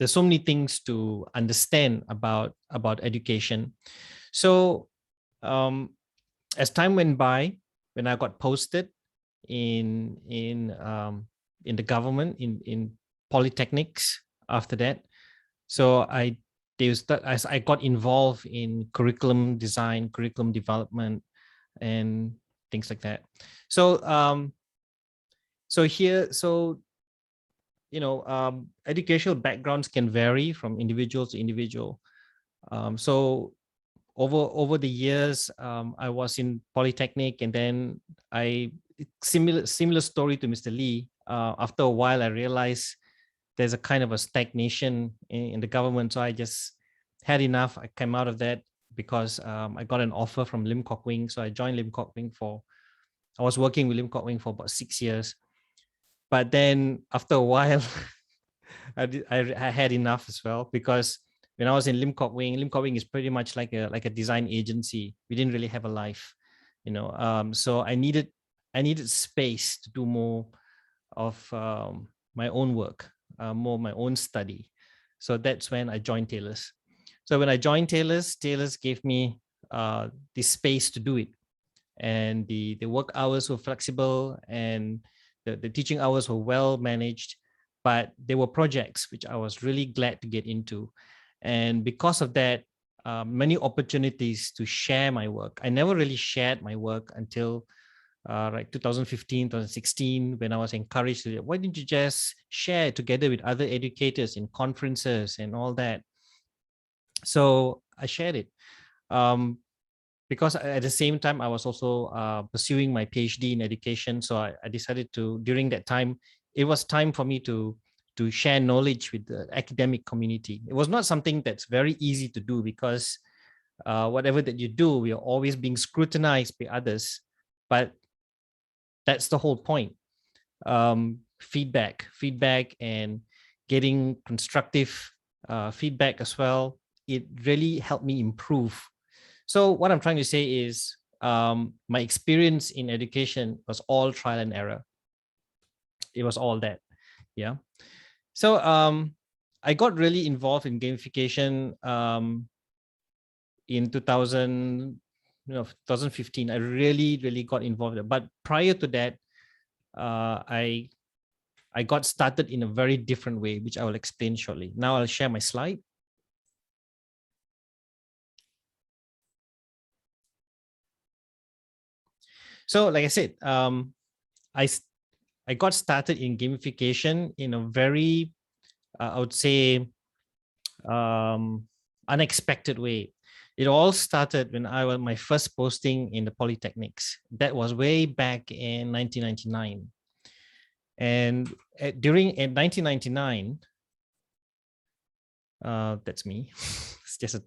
there's so many things to understand about education. So as time went by, when I got posted in the government in polytechnics after that, so as I got involved in curriculum design, curriculum development, and things like that. So educational backgrounds can vary from individual to individual. So over the years, I was in polytechnic, and then similar story to Mr. Lee. After a while, I realized there's a kind of a stagnation in the government, so I just had enough. I came out of that because I got an offer from Lim Kok Wing, so I joined Lim Kok Wing I was working with Lim Kok Wing for about 6 years. But then after a while, I had enough as well, because when I was in Lim Kok Wing is pretty much like a design agency. We didn't really have a life, so I needed space to do more of my own work, more my own study. So that's when I joined Taylor's. So when I joined Taylor's gave me the space to do it, and the work hours were flexible, and the teaching hours were well managed. But there were projects which I was really glad to get into, and because of that, many opportunities to share my work. I never really shared my work until like 2015, 2016, when I was encouraged to, why didn't you just share it together with other educators in conferences and all that? So I shared it. Because at the same time, I was also pursuing my PhD in education. So I decided to, during that time, it was time for me to share knowledge with the academic community. It was not something that's very easy to do, because whatever that you do, we are always being scrutinized by others. But that's the whole point. Feedback, and getting constructive feedback as well. It really helped me improve. So what I'm trying to say is, my experience in education was all trial and error. It was all that, yeah. So I got really involved in gamification in 2015. I really got involved. But prior to that, I got started in a very different way, which I will explain shortly. Now I'll share my slide. So like I said, I got started in gamification in a very, I would say, unexpected way. It all started when I was my first posting in the polytechnics. That was way back in 1999. And during 1999, that's me. It's just a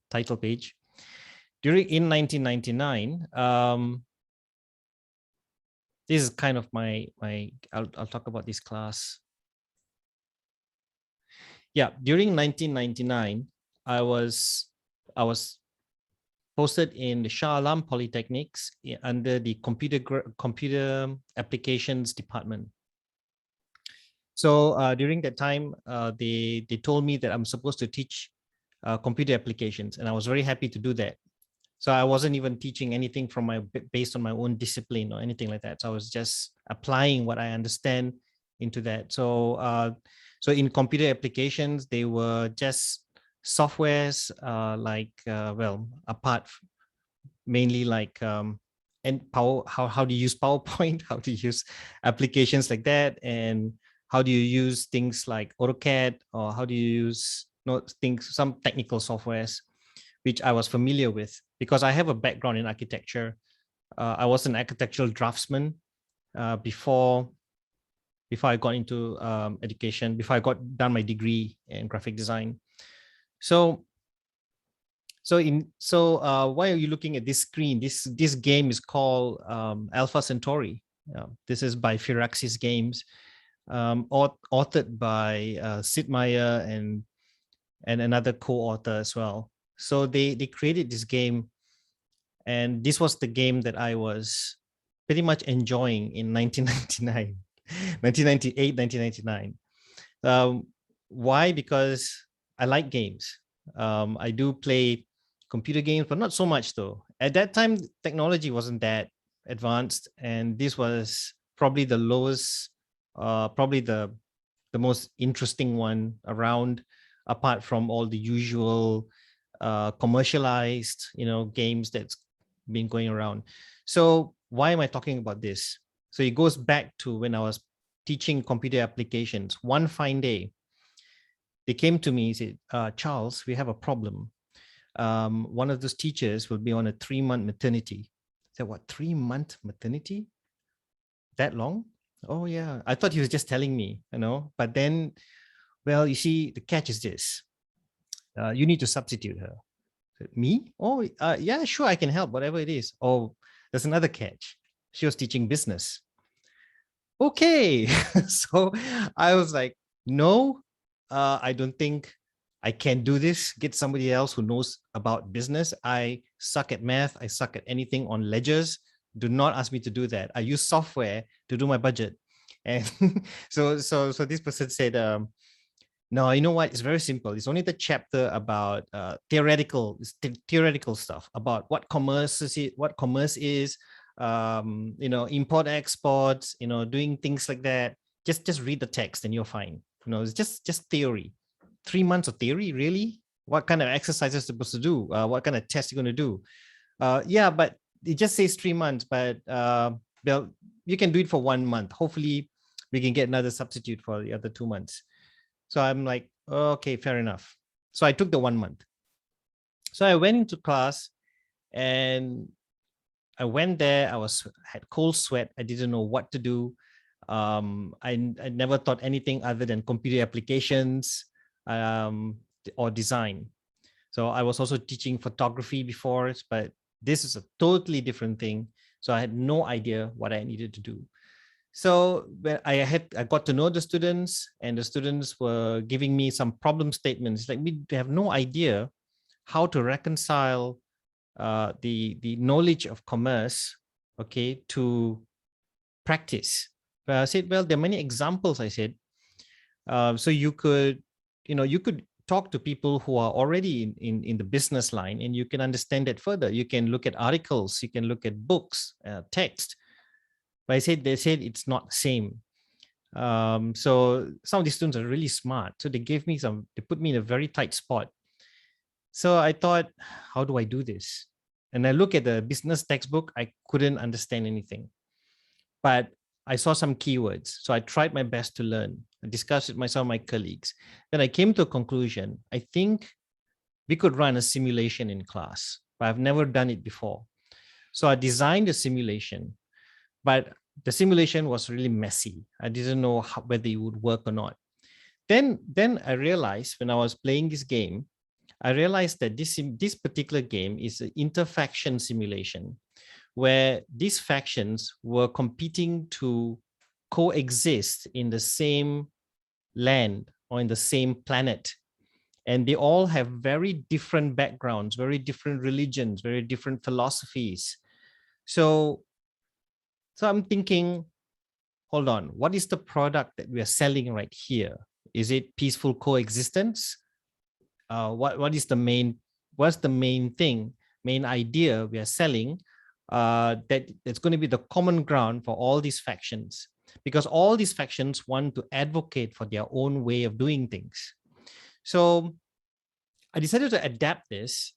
title page. In 1999, this is kind of I'll talk about this class. Yeah, during 1999, I was posted in the Shah Alam Polytechnics under the computer applications department. So during that time, they told me that I'm supposed to teach computer applications, and I was very happy to do that. So I wasn't even teaching anything based on my own discipline or anything like that. So I was just applying what I understand into that. So so in computer applications, they were just softwares mainly like and how do you use PowerPoint, how to use applications like that, and how do you use things like AutoCAD, or how do you use some technical softwares, which I was familiar with because I have a background in architecture. I was an architectural draftsman before I got into education, before I got done my degree in graphic design. So why are you looking at this screen? This game is called Alpha Centauri. This is by Firaxis Games, authored by Sid Meier and another co-author as well. So they created this game, and this was the game that I was pretty much enjoying in 1999, 1998, 1999. Why? Because I like games. I do play computer games, but not so much though. At that time, technology wasn't that advanced, and this was probably the lowest, probably the most interesting one around, apart from all the usual commercialized, games that's been going around. So why am I talking about this? So it goes back to when I was teaching computer applications. One fine day, they came to me and said, Charles, we have a problem. One of those teachers will be on a 3-month maternity. I said, what, 3-month maternity? That long? Oh, yeah. I thought he was just telling me, but then, well, you see, the catch is this. You need to substitute her. I said, me? Oh, yeah, sure, I can help, whatever it is. Oh, there's another catch. She was teaching business. Okay. So I was like, no, I don't think I can do this. Get somebody else who knows about business. I suck at math. I suck at anything on ledgers. Do not ask me to do that. I use software to do my budget. And so this person said, no, you know what? It's very simple. It's only the chapter about theoretical stuff about what commerce is, import exports, doing things like that. Just read the text and you're fine. It's just theory. 3 months of theory, really? What kind of exercises supposed to do? What kind of test you're going to do? Yeah, but it just says 3 months, but well, you can do it for 1 month. Hopefully, we can get another substitute for the other 2 months. So I'm like, okay, fair enough. So I took the 1 month. So I went into class and I went there. I had cold sweat. I didn't know what to do. I never thought anything other than computer applications or design. So I was also teaching photography before, but this is a totally different thing. So I had no idea what I needed to do. So I got to know the students, and the students were giving me some problem statements. Like, we have no idea how to reconcile the knowledge of commerce, okay, to practice. But I said, well, there are many examples. I said, so you could talk to people who are already in the business line, and you can understand it further. You can look at articles, you can look at books, text. But they said it's not the same. So some of these students are really smart. So they put me in a very tight spot. So I thought, how do I do this? And I look at the business textbook, I couldn't understand anything. But I saw some keywords. So I tried my best to learn. I discussed it with some of my colleagues. Then I came to a conclusion. I think we could run a simulation in class, but I've never done it before. So I designed a simulation, but the simulation was really messy. I didn't know whether it would work or not. Then I realized when I was playing this game, I realized that this particular game is an interfaction simulation, where these factions were competing to coexist in the same land or in the same planet. And they all have very different backgrounds, very different religions, very different philosophies. So I'm thinking, hold on, what is the product that we are selling right here? Is it peaceful coexistence? What's the main thing, main idea we are selling that's going to be the common ground for all these factions? Because all these factions want to advocate for their own way of doing things. So I decided to adapt this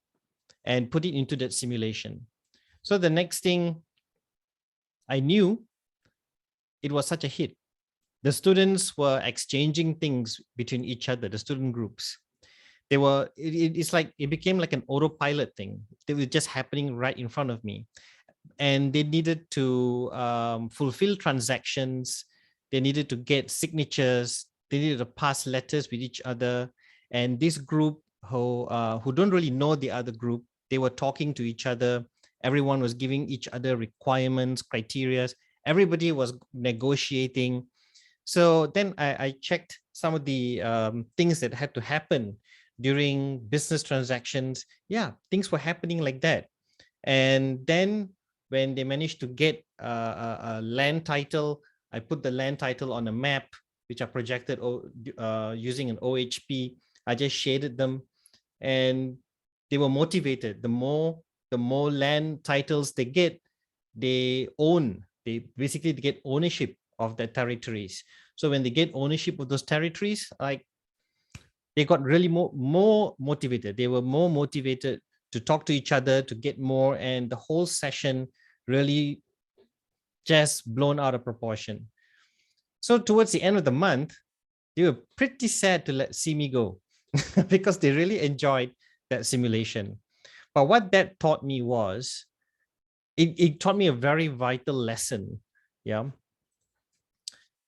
and put it into that simulation. So the next thing I knew, it was such a hit. The students were exchanging things between each other, the student groups. It's like it became like an autopilot thing. It was just happening right in front of me. And they needed to fulfill transactions. They needed to get signatures. They needed to pass letters with each other. And this group who don't really know the other group, they were talking to each other. Everyone was giving each other requirements, criteria. Everybody was negotiating. So then I checked some of the things that had to happen during business transactions. Yeah, things were happening like that. And then when they managed to get a land title, I put the land title on a map which are projected using an OHP. I just shaded them, and they were motivated. The more land titles they get, they basically get ownership of their territories. So when they get ownership of those territories, like, they got really more motivated. They were more motivated to talk to each other, to get more, and the whole session really just blown out of proportion. So towards the end of the month, they were pretty sad to see me go because they really enjoyed that simulation. But what that taught me was, it taught me a very vital lesson. Yeah.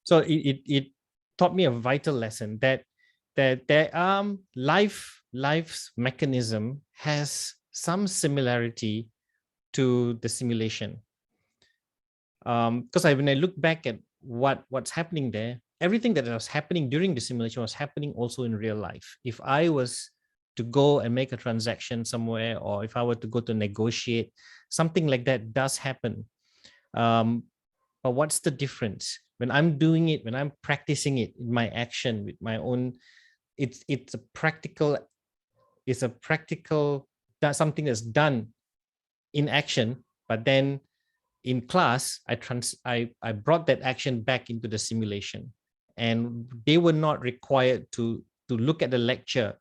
So it taught me a vital lesson that life's mechanism has some similarity to the simulation. Because when I look back at what's happening there, everything that was happening during the simulation was happening also in real life. If I was to go and make a transaction somewhere, or if I were to go to negotiate, something like that does happen. But what's the difference when I'm doing it, when I'm practicing it in my action with my own? It's a practical, that's something that's done in action, but then in class, I brought that action back into the simulation, and they were not required to look at the lecture.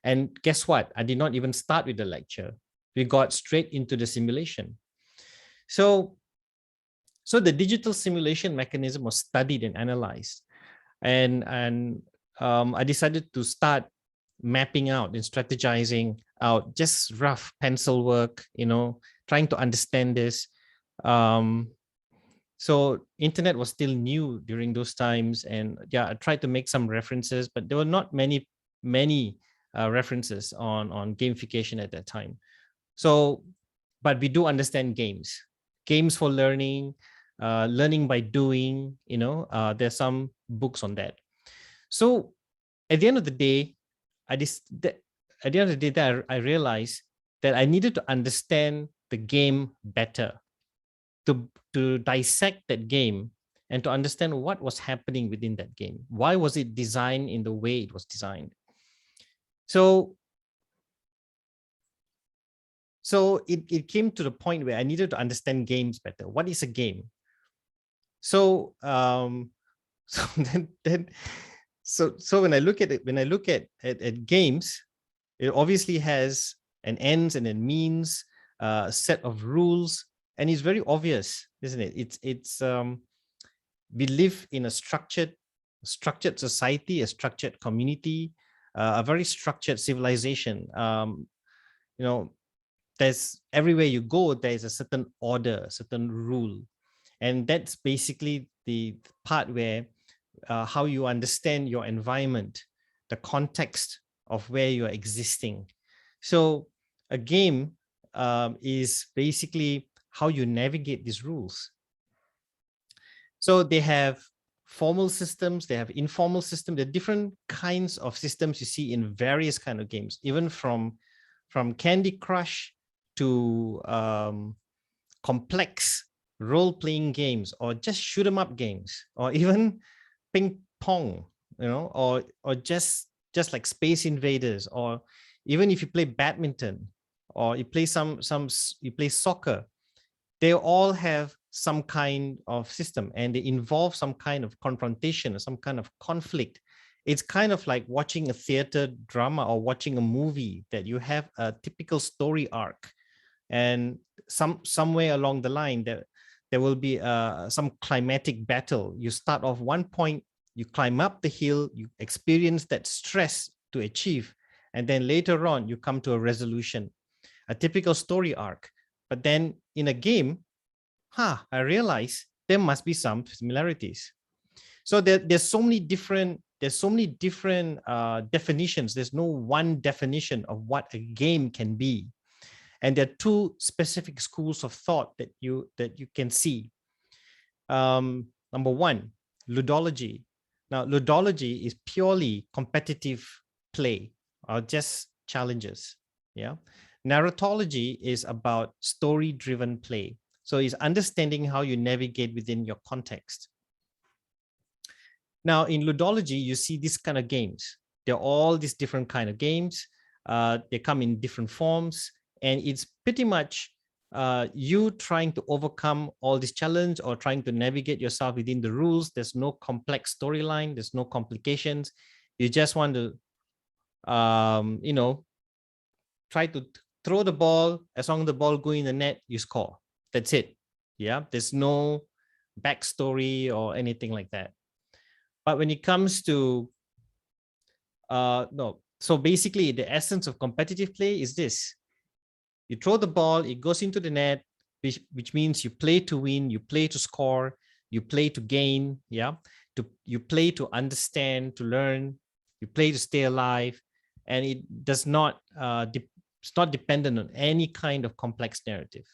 And guess what? I did not even start with the lecture. We got straight into the simulation. So the digital simulation mechanism was studied and analyzed, and I decided to start mapping out and strategizing out, just rough pencil work, trying to understand this. So internet was still new during those times, and yeah, I tried to make some references, but there were not many references on gamification at that time. So, but we do understand games for learning, learning by doing. There's some books on that. So at the end of the day, I realized that I needed to understand the game better, to dissect that game, and to understand what was happening within that game. Why was it designed in the way it was designed? So it came to the point where I needed to understand games better. What is a game? So so when I look at it, at games, it obviously has an ends and a means, a set of rules, and it's very obvious, isn't it? We live in a structured society, a structured community, a very structured civilization. There's, everywhere you go, there's a certain order, a certain rule, and that's basically the part where how you understand your environment, the context of where you're existing. So a game is basically how you navigate these rules. So they have formal systems, they have informal systems, there are different kinds of systems you see in various kind of games, even from Candy Crush to complex role-playing games, or just shoot 'em up games, or even ping pong, or just like Space Invaders, or even if you play badminton, or you play you play soccer. They all have some kind of system, and they involve some kind of confrontation or some kind of conflict. It's kind of like watching a theater drama or watching a movie, that you have a typical story arc, and somewhere along the line there will be some climatic battle. You start off one point, you climb up the hill, you experience that stress to achieve, and then later on you come to a resolution, a typical story arc. But then in a game, I realize there must be some similarities. So there's so many different definitions. There's no one definition of what a game can be. And there are two specific schools of thought that you can see. Number one, ludology. Now, ludology is purely competitive play, or just challenges. Yeah. Narratology is about story-driven play. So it's understanding how you navigate within your context. Now in ludology, you see this kind of games. They're all these different kind of games. They come in different forms, and it's pretty much you trying to overcome all this challenge or trying to navigate yourself within the rules. There's no complex storyline. There's no complications. You just want to, try to throw the ball. As long as the ball go in the net, you score. That's it. Yeah, there's no backstory or anything like that. But when it comes to no, so basically the essence of competitive play is this: you throw the ball, it goes into the net, which means you play to win, you play to score, you play to gain, yeah, you play to understand, to learn, you play to stay alive, and it does not it's not dependent on any kind of complex narrative.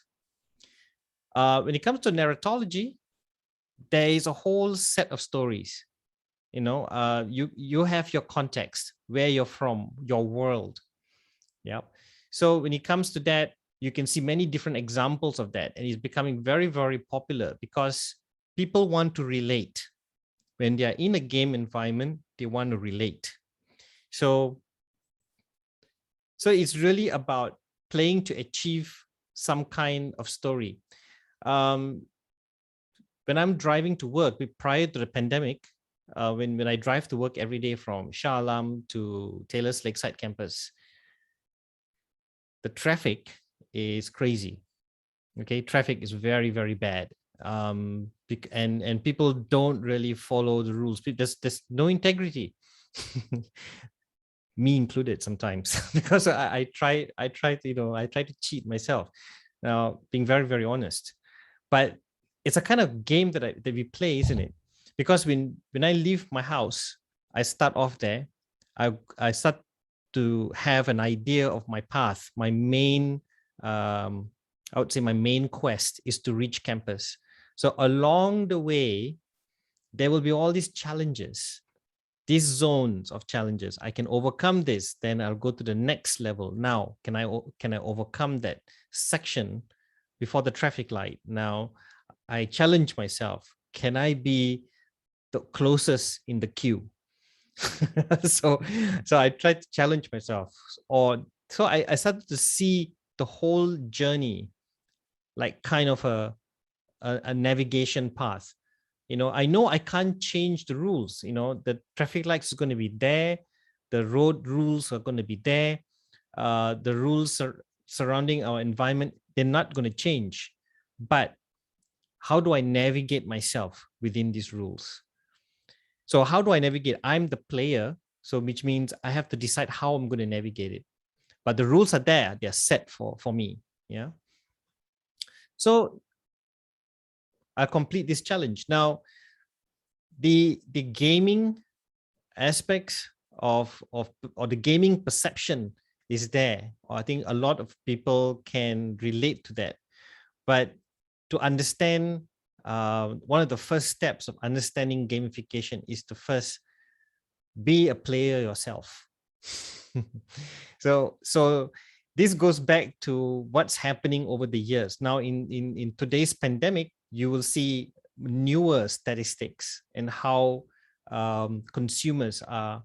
When it comes to narratology, there is a whole set of stories. You have your context, where you're from, your world. Yeah. So when it comes to that, you can see many different examples of that, and it's becoming very, very popular because people want to relate. When they are in a game environment, they want to relate. So it's really about playing to achieve some kind of story. When I'm driving to work, prior to the pandemic, when I drive to work every day from Shah Alam to Taylor's Lakeside campus, the traffic is crazy. Okay, traffic is very, very bad. And people don't really follow the rules. There's no integrity. Me included sometimes, because I try to cheat myself. Now, being very, very honest, but it's a kind of game that we play, isn't it? Because when I leave my house, I start off there. I start to have an idea of my path. My main, I would say my main quest is to reach campus. So along the way, there will be all these challenges, these zones of challenges. I can overcome this, then I'll go to the next level. Now, can I overcome that section before the traffic light? Now, I challenge myself. Can I be the closest in the queue? so I tried to challenge myself. So I started to see the whole journey like kind of a navigation path. I know I can't change the rules. The traffic lights is going to be there, the road rules are going to be there, the rules surrounding our environment, they're not going to change. But how do I navigate myself within these rules? So how do I navigate? I'm the player, so which means I have to decide how I'm going to navigate it. But the rules are there; they're set for me. Yeah. So I complete this challenge. Now, the gaming aspects or the gaming perception is there. I think a lot of people can relate to that. But to understand, one of the first steps of understanding gamification is to first be a player yourself. So this goes back to what's happening over the years. Now in today's pandemic, you will see newer statistics and how consumers are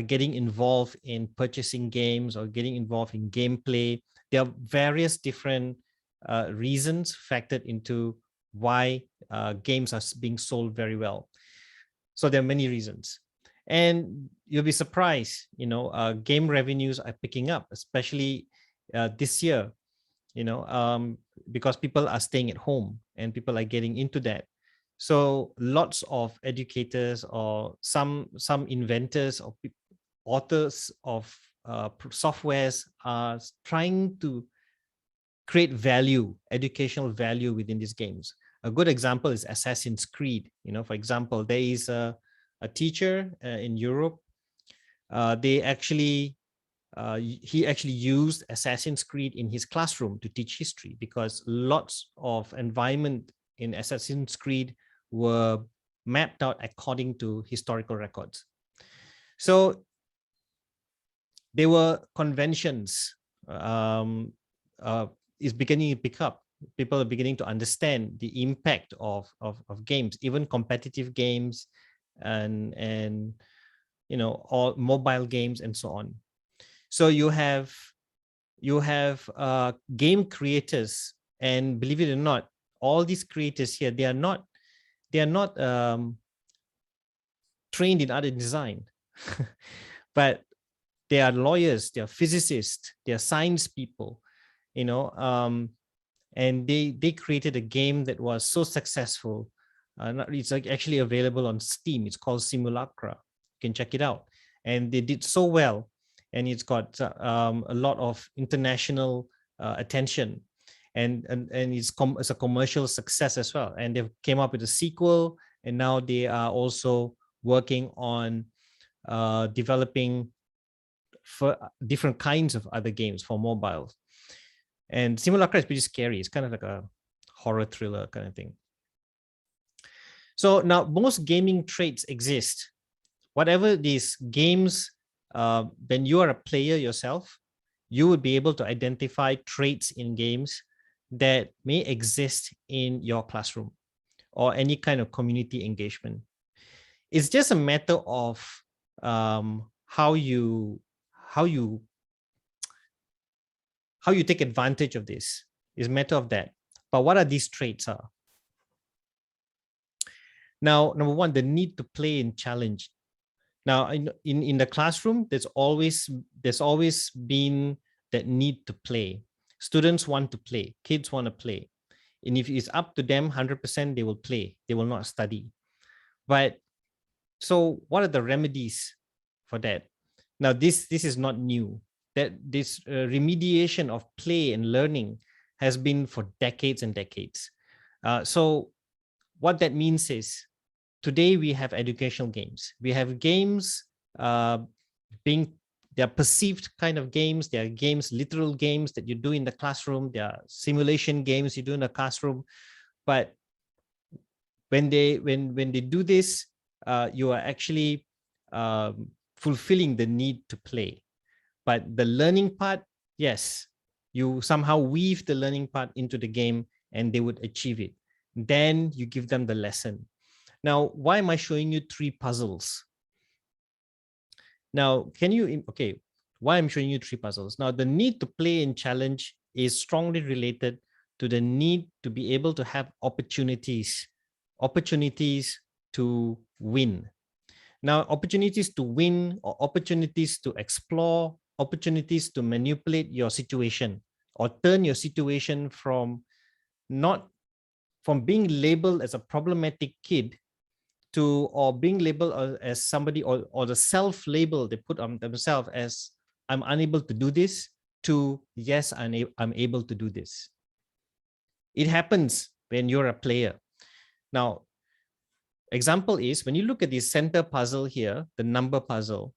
getting involved in purchasing games or getting involved in gameplay. There are various different reasons factored into why games are being sold very well. So there are many reasons. And you'll be surprised, game revenues are picking up, especially this year, because people are staying at home and people are getting into that. So lots of educators or some inventors or authors of softwares are trying to create value, educational value within these games. A good example is Assassin's Creed. For example, there is a teacher in Europe. He actually used Assassin's Creed in his classroom to teach history, because lots of environment in Assassin's Creed were mapped out according to historical records. So there were conventions is beginning to pick up. People are beginning to understand the impact of games, even competitive games, and you know, all mobile games and so on. So you have game creators, and believe it or not, all these creators here, they are not trained in art and design, but they are lawyers, they are physicists, they are science people, you know, and they created a game that was so successful. It's like actually available on Steam. It's called Simulacra. You can check it out. And they did so well, and it's got a lot of international attention, and it's a commercial success as well. And they've came up with a sequel, and now they are also working on developing for different kinds of other games for mobile. And Simulacra is pretty scary. It's kind of like a horror thriller kind of thing. So now most gaming traits exist. Whatever these games, when you are a player yourself, you would be able to identify traits in games that may exist in your classroom or any kind of community engagement. It's just a matter of how you take advantage of this. Is a matter of that. But what are these traits are? Now, number one, the need to play and challenge. Now, in the classroom, there's always been that need to play. Students want to play, kids want to play. And if it's up to them 100%, they will play, they will not study. But so what are the remedies for that? Now, this is not new. That this remediation of play and learning has been for decades and decades. So what that means is today we have educational games. We have games they're perceived kind of games. There are games, literal games that you do in the classroom. There are simulation games you do in the classroom. But when they do this, you are actually fulfilling the need to play. But the learning part, yes, you somehow weave the learning part into the game and they would achieve it. Then you give them the lesson. Now, why am I showing you 3 puzzles? Now, why I'm showing you 3 puzzles? Now, the need to play and challenge is strongly related to the need to be able to have opportunities to win. Now, opportunities to win or opportunities to explore, opportunities to manipulate your situation or turn your situation from being labeled as a problematic kid to, or being labeled as somebody, or the self-label they put on themselves as I'm unable to do this, to yes, I'm able to do this. It happens when you're a player. Now, example is when you look at the center puzzle here, the number puzzle.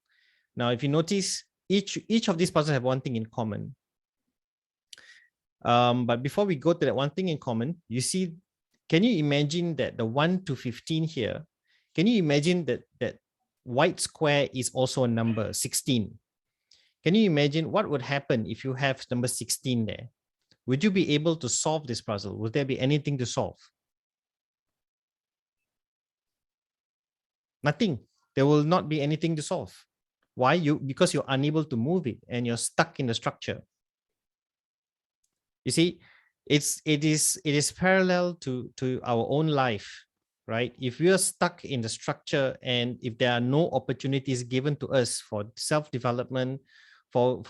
Now, if you notice, each of these puzzles have one thing in common. But before we go to that one thing in common, you see, can you imagine that the 1 to 15 here, can you imagine that white square is also a number, 16? Can you imagine what would happen if you have number 16 there? Would you be able to solve this puzzle? Would there be anything to solve? Nothing. There will not be anything to solve. Why? Because you're unable to move it and you're stuck in the structure. You see, it is parallel to our own life, right? If we are stuck in the structure and if there are no opportunities given to us for self-development, for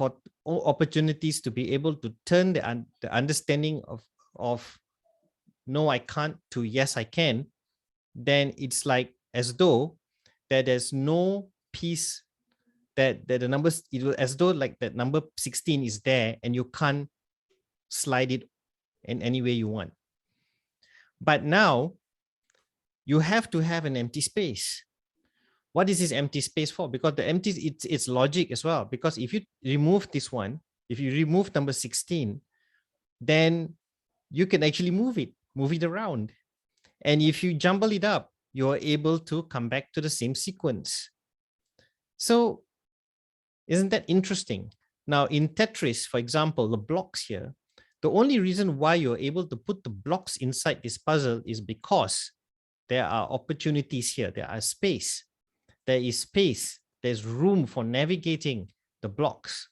opportunities to be able to turn the understanding of no, I can't to yes, I can, then it's like as though that there's no piece that the numbers, it will as though like that number 16 is there and you can't slide it in any way you want. But now you have to have an empty space. What is this empty space for? Because the empty, it's logic as well. Because if you remove this one, if you remove number 16, then you can actually move it around. And if you jumble it up, you're able to come back to the same sequence. So isn't that interesting? Now in Tetris, for example, the blocks here, the only reason why you're able to put the blocks inside this puzzle is because there are opportunities here. There are space. There is space. There's room for navigating the blocks.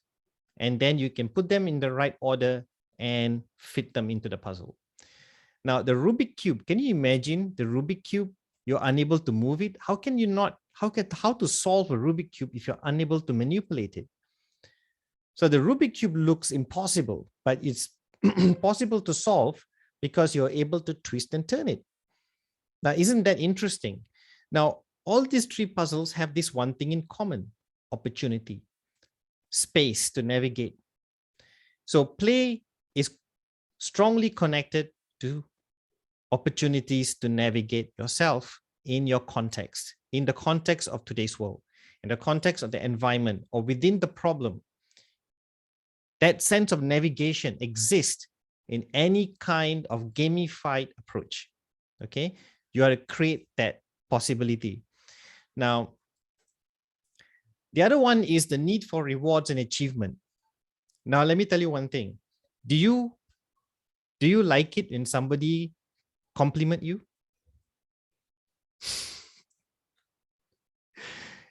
And then you can put them in the right order and fit them into the puzzle. Now, the Rubik Cube, can you imagine the Rubik Cube? You're unable to move it. How can you not, how to solve a Rubik Cube if you're unable to manipulate it? So the Rubik Cube looks impossible, but it's possible to solve because you're able to twist and turn it. Now, isn't that interesting? Now, all these three puzzles have this one thing in common: opportunity, space to navigate. So play is strongly connected to opportunities to navigate yourself in your context, in the context of today's world, in the context of the environment, or within the problem. That sense of navigation exists in any kind of gamified approach. Okay, you are to create that possibility. Now, the other one is the need for rewards and achievement. Now, let me tell you one thing. Do you like it when somebody compliment you?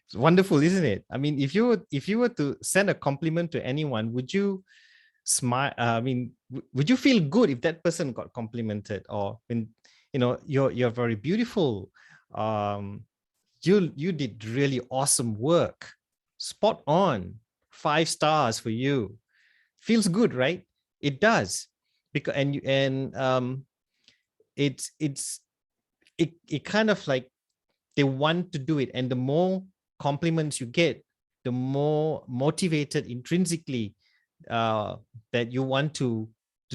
It's wonderful, isn't it? I mean, if you were to send a compliment to anyone, would you smile? I mean, would you feel good if that person got complimented? Or when, you know, you're very beautiful. You did really awesome work. Spot on. 5 stars for you. Feels good, right? It does. Because it kind of like they want to do it, and the more compliments you get, the more motivated intrinsically that you want to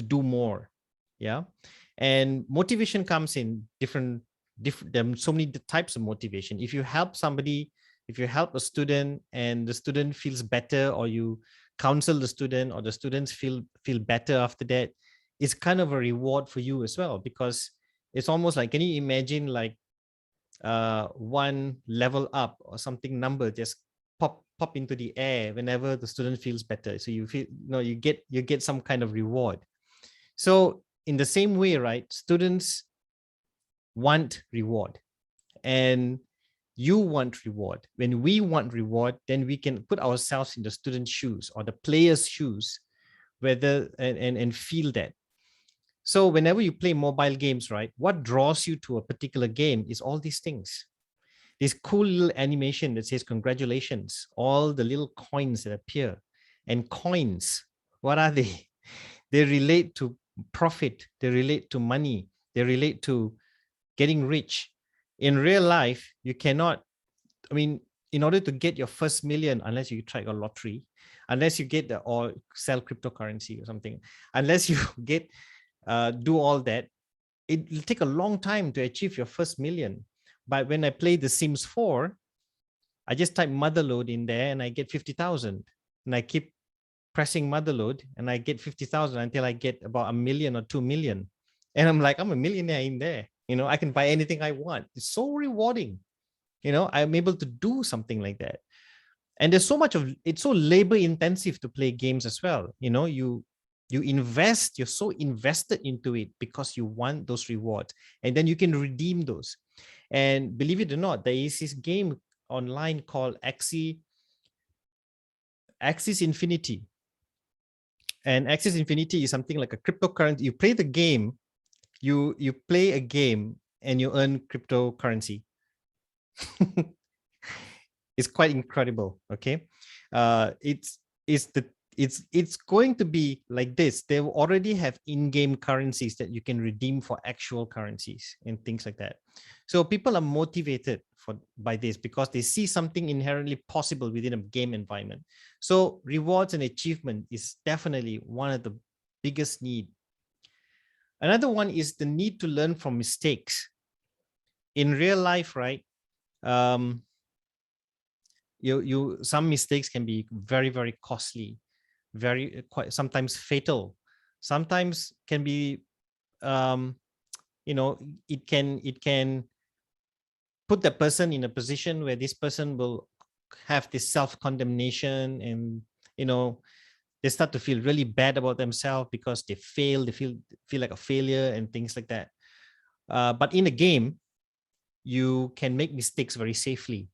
do more. Yeah. And motivation comes in different there are so many types of motivation. If you help somebody, if you help a student and the student feels better, or you counsel the student, or the students feel better after that, it's kind of a reward for you as well, because it's almost like, can you imagine like one level up or something number just pop into the air whenever the student feels better? So you feel, you get some kind of reward. So in the same way, right, students want reward, and you want reward. When we want reward, then we can put ourselves in the student's shoes or the player's shoes, whether and feel that. So whenever you play mobile games, right, what draws you to a particular game is all these things. This cool little animation that says congratulations, all the little coins that appear. And coins, what are they? They relate to profit, they relate to money, they relate to getting rich. In real life, you cannot, I mean, in order to get your first million, unless you try a lottery, unless you get or sell cryptocurrency or something, unless you get do all that, it will take a long time to achieve your first million. But when I play The Sims 4, I just type motherload in there and I get 50,000, and I keep pressing motherload and I get 50,000 until I get about 1 million or 2 million. And I'm like, I'm a millionaire in there. I can buy anything I want. It's so rewarding. I'm able to do something like that. And there's so much of it's so labor intensive to play games as well. You invest, you're so invested into it because you want those rewards, and then you can redeem those. And believe it or not, there is this game online called Axie Infinity. And Axie Infinity is something like a cryptocurrency. You play the game, you play a game and you earn cryptocurrency. It's quite incredible. Okay. It's going to be like this. They already have in-game currencies that you can redeem for actual currencies and things like that. So people are motivated by this because they see something inherently possible within a game environment. So rewards and achievement is definitely one of the biggest need. Another one is the need to learn from mistakes. In real life, right? Some mistakes can be very, very costly, quite sometimes fatal. Sometimes can be, it can put the person in a position where this person will have this self-condemnation, and they start to feel really bad about themselves because they fail. They feel like a failure and things like that. But in a game, you can make mistakes very safely.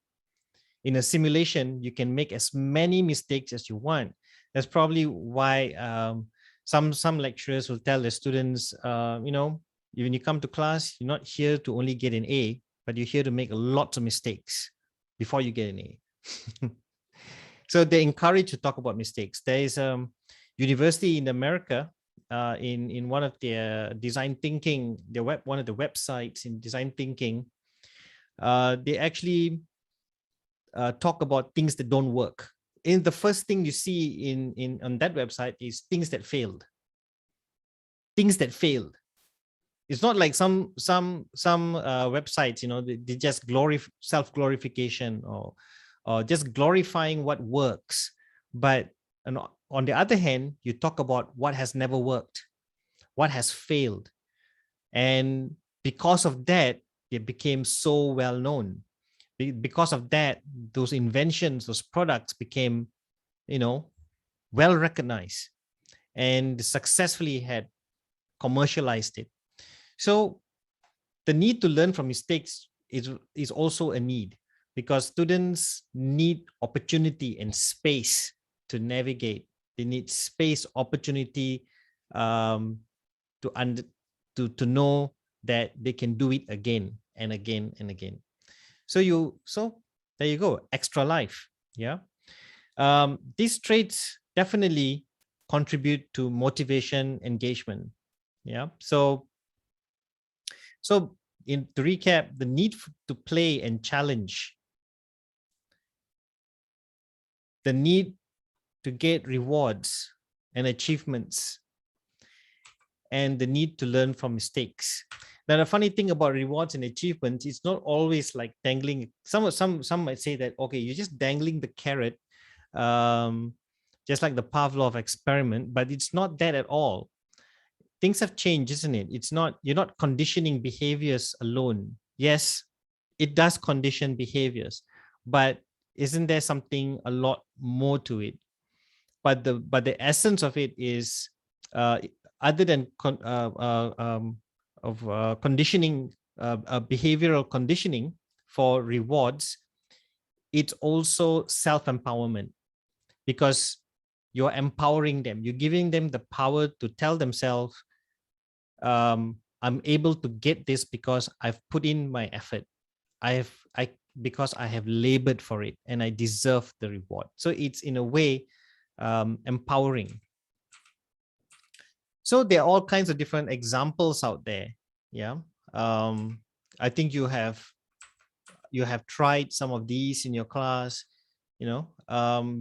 In a simulation, you can make as many mistakes as you want. That's probably why some lecturers will tell the students, when you come to class, you're not here to only get an A, but you're here to make lots of mistakes before you get an A. So they encourage to talk about mistakes. There is a university in America, in one of their design thinking, one of the websites in design thinking, they actually talk about things that don't work. And the first thing you see on that website is things that failed. Things that failed. It's not like some websites, they just self-glorification or just glorifying what works. But on the other hand, you talk about what has never worked, what has failed. And because of that, it became so well known. Because of that, those inventions, those products became, well recognized and successfully had commercialized it. So the need to learn from mistakes is also a need, because students need opportunity and space to navigate. They need space, opportunity, to know that they can do it again and again and again. So there you go, extra life. Yeah. These traits definitely contribute to motivation, engagement. Yeah. So to recap, the need to play and challenge, the need to get rewards and achievements, and the need to learn from mistakes. Now, the funny thing about rewards and achievements, it's not always like dangling. Some might say that, okay, you're just dangling the carrot, just like the Pavlov experiment, but it's not that at all. Things have changed, isn't it? You're not conditioning behaviors alone. Yes, it does condition behaviors, but isn't there something a lot more to it? But the essence of it is, other than conditioning, behavioral conditioning for rewards, it's also self-empowerment, because you're empowering them. You're giving them the power to tell themselves, I'm able to get this because I've put in my effort. Because I have labored for it and I deserve the reward. So it's in a way empowering. So there are all kinds of different examples out there. Yeah. I think you have tried some of these in your class. We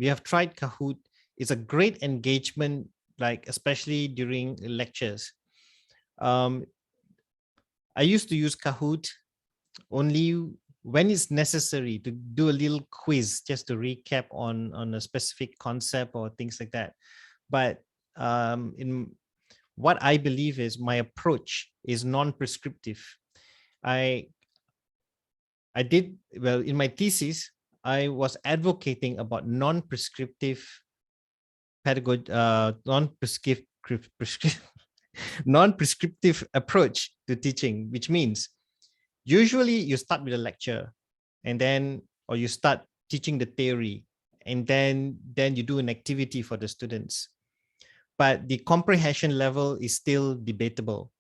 have tried Kahoot. It's a great engagement, like especially during lectures. I used to use Kahoot only when it's necessary to do a little quiz, just to recap on a specific concept or things like that. But in what I believe is, my approach is non-prescriptive. I did well in my thesis. I was advocating about non-prescriptive pedagogy, non-prescriptive approach to teaching, which means usually you start with a lecture, and then, or you start teaching the theory, and then you do an activity for the students. But the comprehension level is still debatable.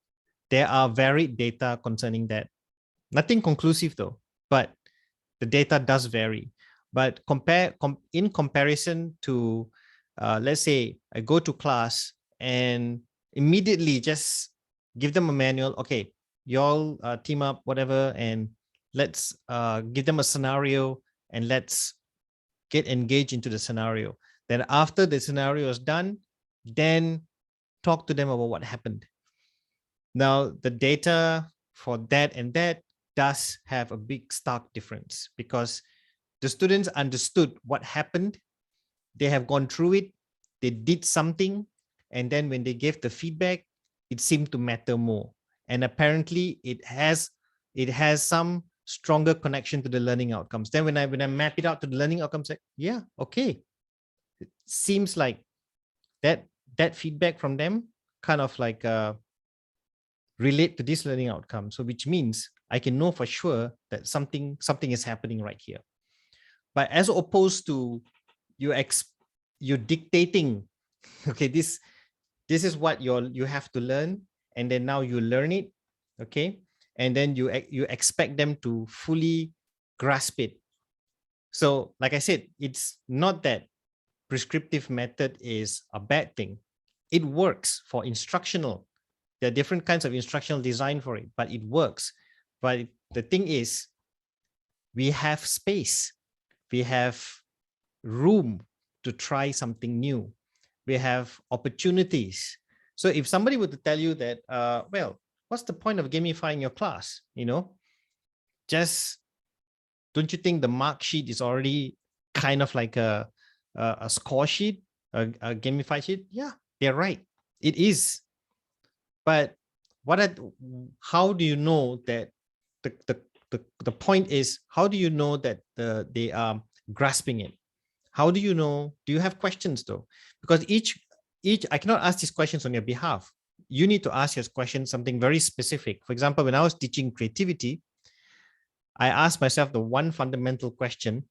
There are varied data concerning that. Nothing conclusive though, but the data does vary. But in comparison to, let's say I go to class and immediately just give them a manual. Okay, y'all team up, whatever, and let's give them a scenario and let's get engaged into the scenario. Then after the scenario is done, then talk to them about what happened. Now, the data for that and that does have a big stark difference, because the students understood what happened. They have gone through it. They did something. And then when they gave the feedback, it seemed to matter more. And apparently it has some stronger connection to the learning outcomes. Then when I map it out to the learning outcomes, like, yeah, okay. It seems like that feedback from them kind of like relate to this learning outcome. So which means I can know for sure that something is happening right here. But as opposed to you're dictating, okay, this is what you have to learn, and then now you learn it, okay, and then you expect them to fully grasp it. So like I said, it's not that prescriptive method is a bad thing. It works for instructional. There are different kinds of instructional design for it, but it works. But the thing is, we have space, we have room to try something new, we have opportunities. So if somebody were to tell you that, well, what's the point of gamifying your class? Just, don't you think the mark sheet is already kind of like a score sheet, a gamified sheet? Yeah, they're right. It is. But how do you know that the point is, how do you know that they are grasping it? How do you know? Do you have questions though? Because each I cannot ask these questions on your behalf. You need to ask your question something very specific. For example, when I was teaching creativity, I asked myself the one fundamental question.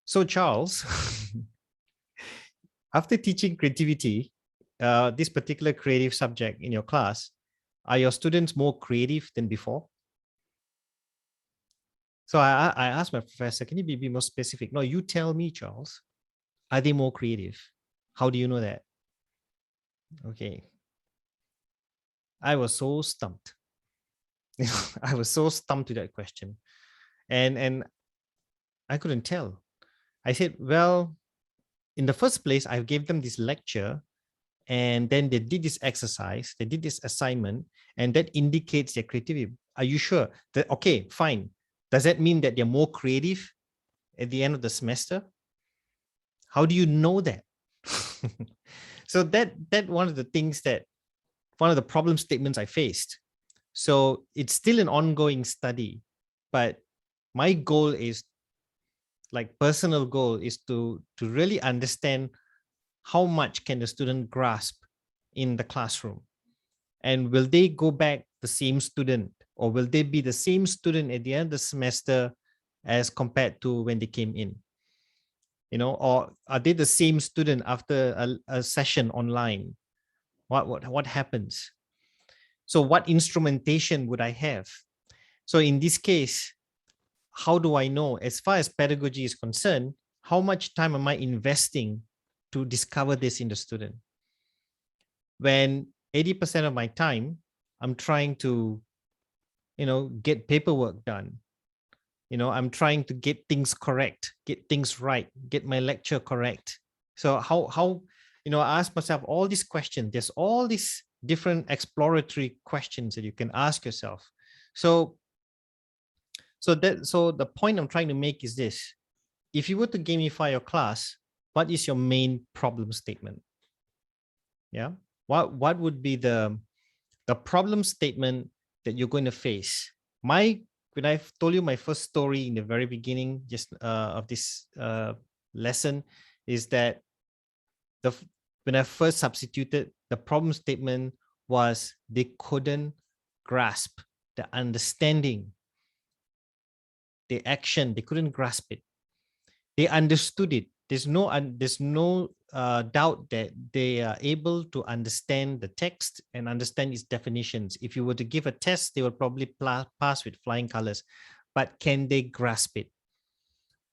So Charles, after teaching creativity, this particular creative subject in your class, are your students more creative than before? So I asked my professor, can you be more specific? No, you tell me, Charles. Are they more creative? How do you know that? Okay. I was so stumped. I was so stumped to that question. And I couldn't tell. I said, well, in the first place, I gave them this lecture, and then they did this exercise, they did this assignment, and that indicates their creativity. Are you sure that, okay, fine. Does that mean that they're more creative at the end of the semester? How do you know that? So that one of the things that, one of the problem statements I faced. So it's still an ongoing study, but my goal is, like personal goal, is to really understand how much can the student grasp in the classroom, and will they go back the same student, or will they be the same student at the end of the semester as compared to when they came in, or are they the same student after a session online? What happens? So what instrumentation would I have? So in this case, how do I know, as far as pedagogy is concerned, how much time am I investing to discover this in the student? When 80% of my time, I'm trying to, get paperwork done. I'm trying to get things correct, get things right, get my lecture correct. So how, I ask myself all these questions. There's all these different exploratory questions that you can ask yourself. So the point I'm trying to make is this: if you were to gamify your class, what is your main problem statement? Yeah, what would be the problem statement that you're going to face? When I told you my first story in the very beginning, just of this lesson, is that when I first substituted, the problem statement was they couldn't grasp the understanding, the action. They couldn't grasp it. They understood it. There's no doubt that they are able to understand the text and understand its definitions. If you were to give a test, they would probably pass with flying colors. But can they grasp it?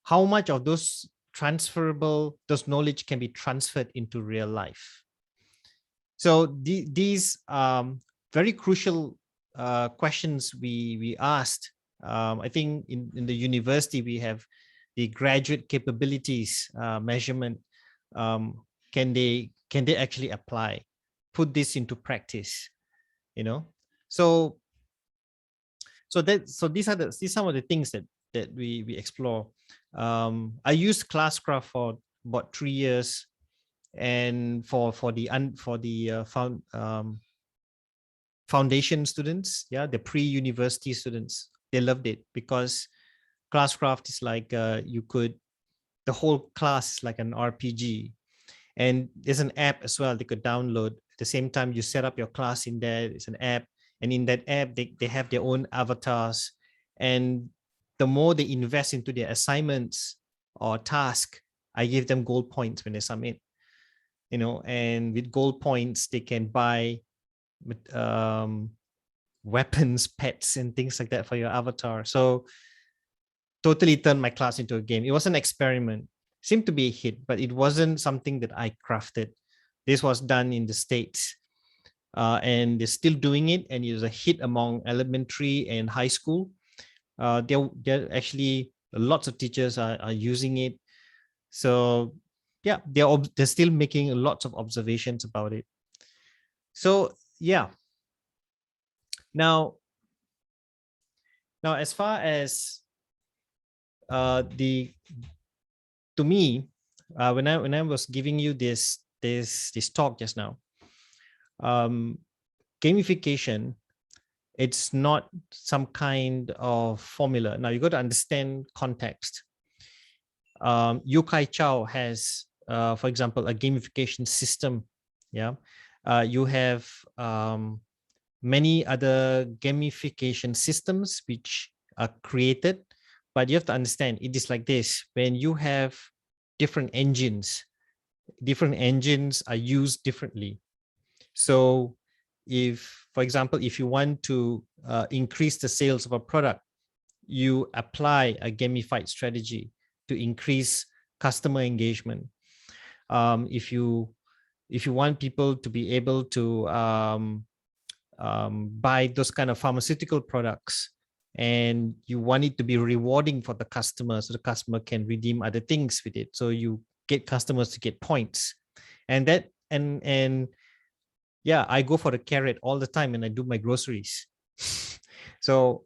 How much of those knowledge can be transferred into real life? So these very crucial questions we asked. I think in the university we have the graduate capabilities measurement. Can they actually apply, put this into practice? So these are some of the things that we explore. I used Classcraft for about 3 years, and for the foundation students, yeah, the pre-university students, they loved it because Classcraft is like the whole class is like an RPG, and there's an app as well they could download. At the same time, you set up your class in there. It's an app. And in that app, they have their own avatars. And the more they invest into their assignments or task, I give them gold points when they submit, and with gold points, they can buy weapons, pets, and things like that for your avatar. So totally turned my class into a game. It was an experiment. Seemed to be a hit, but it wasn't something that I crafted. This was done in the States, and they're still doing it, and it was a hit among elementary and high school. There actually lots of teachers are using it. So yeah, they're still making lots of observations about it. So yeah. Now as far as to me, when I was giving you this talk just now, gamification, it's not some kind of formula. Now you got to understand context. Yokai Chow has, for example, a gamification system. Yeah, you have many other gamification systems which are created, but you have to understand it is like this. When you have different engines are used differently. So if, for example, if you want to increase the sales of a product, you apply a gamified strategy to increase customer engagement. If you want people to be able to buy those kind of pharmaceutical products, and you want it to be rewarding for the customer, so the customer can redeem other things with it, so you get customers to get points. And that and yeah, I go for the carrot all the time and I do my groceries. So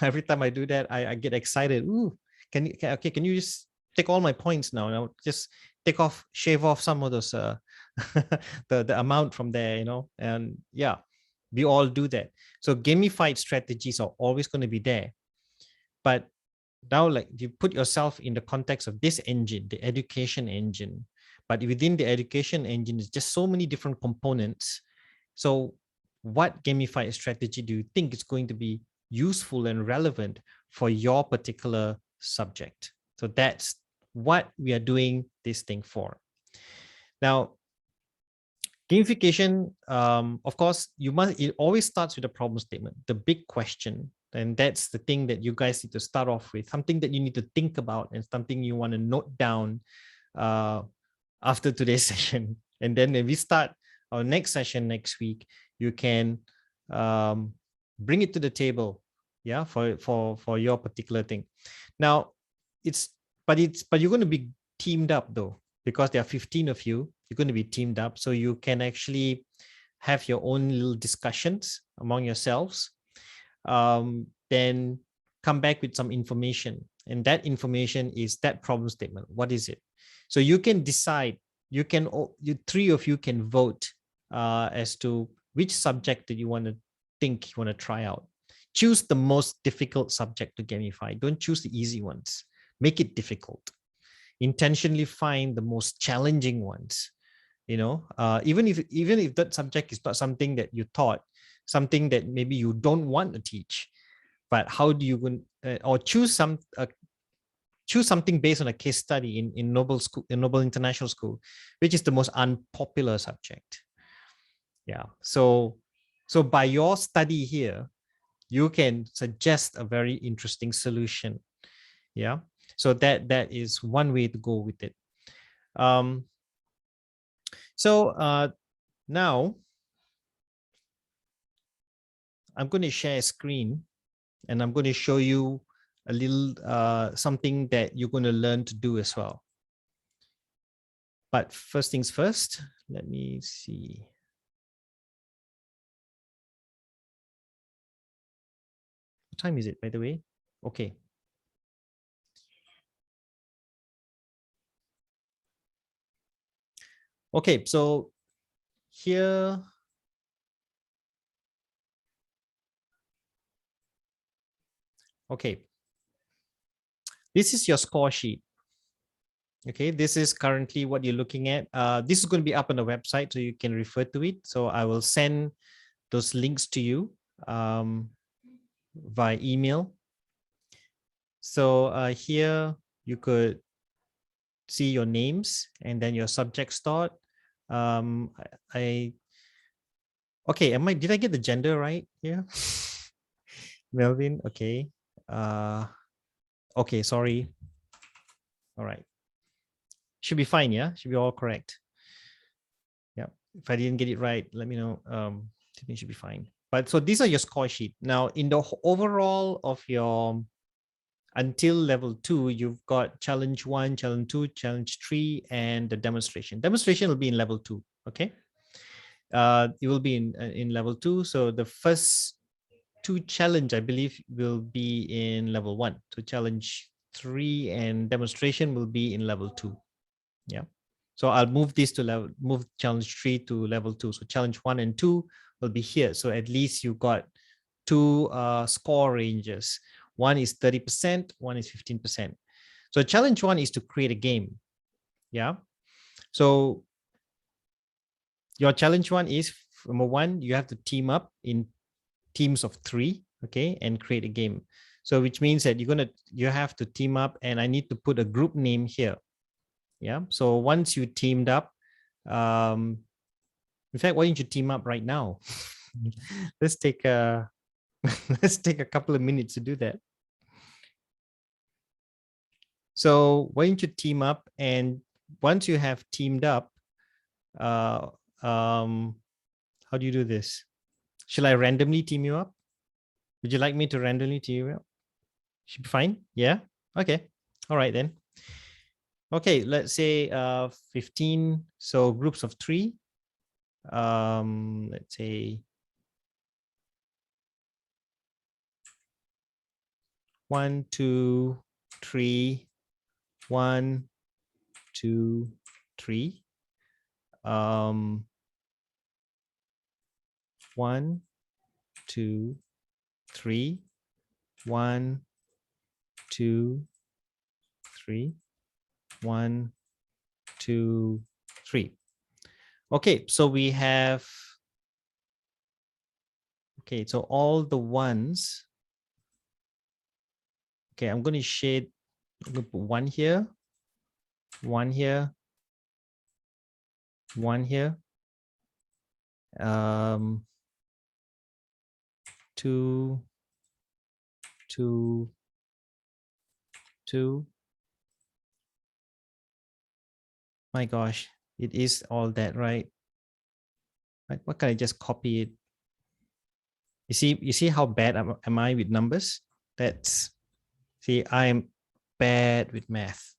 every time I do that, I get excited. Ooh, can you just take all my points now? And I'll just shave off some of those the amount from there, and yeah, we all do that. So gamified strategies are always going to be there. But now, like, you put yourself in the context of this engine, the education engine, but within the education engine is just so many different components. So what gamified strategy do you think is going to be useful and relevant for your particular subject? So that's what we are doing this thing for. Now, gamification, of course, it always starts with a problem statement, the big question. And that's the thing that you guys need to start off with, something that you need to think about and something you want to note down after today's session. And then when we start our next session next week, you can bring it to the table, yeah, for your particular thing. Now, but you're going to be teamed up though, because there are 15 of you. You're going to be teamed up, so you can actually have your own little discussions among yourselves. Then come back with some information, and that information is that problem statement. What is it? So you can decide. You three of you can vote as to which subject that you want to try out. Choose the most difficult subject to gamify. Don't choose the easy ones. Make it difficult. Intentionally find the most challenging ones. Even if that subject is not something that you taught, something that maybe you don't want to teach, but how do you or choose something based on a case study in Nobel school, in Nobel International School, which is the most unpopular subject. Yeah. So by your study here, you can suggest a very interesting solution. Yeah. So that is one way to go with it. Now I'm going to share a screen, and I'm going to show you a little something that you're going to learn to do as well. But first things first, let me see. What time is it, by the way? Okay. Okay, so here, okay, this is your score sheet. Okay, this is currently what you're looking at. This is going to be up on the website, so you can refer to it. So I will send those links to you. via email. So here you could see your names and then your subject start. Okay, did I get the gender right here? Melvin, okay. Okay, sorry. All right. Should be fine, yeah? Should be all correct. Yeah. If I didn't get it right, let me know. I think it should be fine. But so these are your score sheet. Now, in the overall of your until level 2, you've got challenge 1, challenge 2, challenge 3, and the demonstration. Demonstration will be in level 2. Okay. It will be in level 2. So the first 2 challenge, I believe, will be in level 1. So challenge 3 and demonstration will be in level 2. Yeah. So I'll move this to move challenge 3 to level 2. So challenge 1 and 2 will be here. So at least you got 2 score ranges. One is 30%, one is 15%. So challenge 1 is to create a game. Yeah. So your challenge 1 is, number 1, you have to team up in teams of 3, okay, and create a game. So which means that you have to team up, and I need to put a group name here. Yeah. So once you teamed up, in fact, why don't you team up right now? Let's take a let's take a couple of minutes to do that. So why don't you team up, and once you have teamed up, how do you do this? Shall I randomly team you up? Would you like me to randomly team you up? Should be fine. Yeah. Okay. All right then. Okay, let's say 15. So groups of 3. Let's say 1, 2, 3, 1, 2, 3. 1, 2, 3. 1, 2, 3. 1, 2, 3. Okay, so we have. Okay, so all the ones. Okay, I'm going to shade. I'm going to put 1 here, 1 here, 1 here. 2, 2, 2. My gosh, it is all that, right? What can I just copy it? You see how bad am I with numbers? See, I'm bad with math.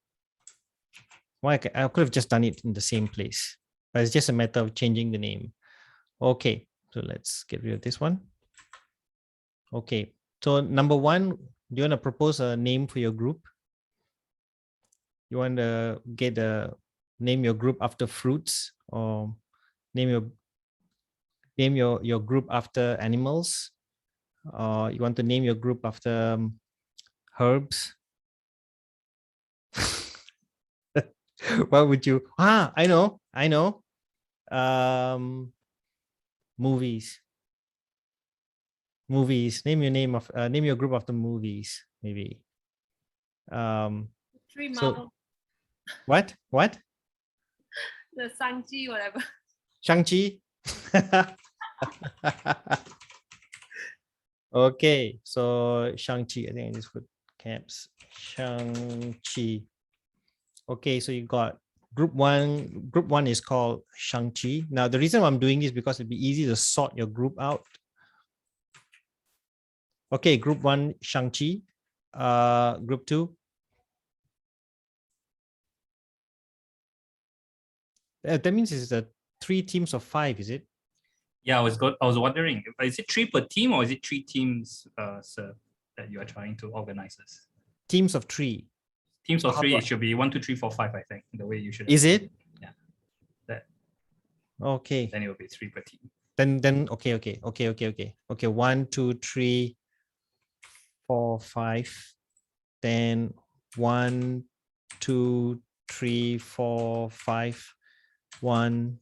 Why I could have just done it in the same place, but it's just a matter of changing the name. Okay, so let's get rid of this one. Okay, so number 1, do you want to propose a name for your group? You want to name your group after fruits, or name your group after animals, or you want to name your group after herbs? What would you? I know. Movies. Name your group after movies, maybe. 3 Marvel. So what? The Sanji, whatever. Shang-Chi. Okay, so Shang-Chi. I think I just put caps. Shang-Chi. Okay, so you got group 1. Group 1 is called Shang-Chi. Now, the reason why I'm doing this is because it'd be easy to sort your group out. Okay, group 1, Shang-Chi. Group 2. That means it's 3 teams of 5, is it? Yeah, I was wondering, is it 3 per team or is it 3 teams, sir, that you are trying to organize this? Teams of 3. Teams of 3, it should be 1, 2, 3, 4, 5, I think, the way you should. Is it? Yeah. That. Okay. Then it will be 3 per team. Then okay. Okay, 1, 2, 3, 4, 5. Then 1, 2, 3, 4, 5. 1,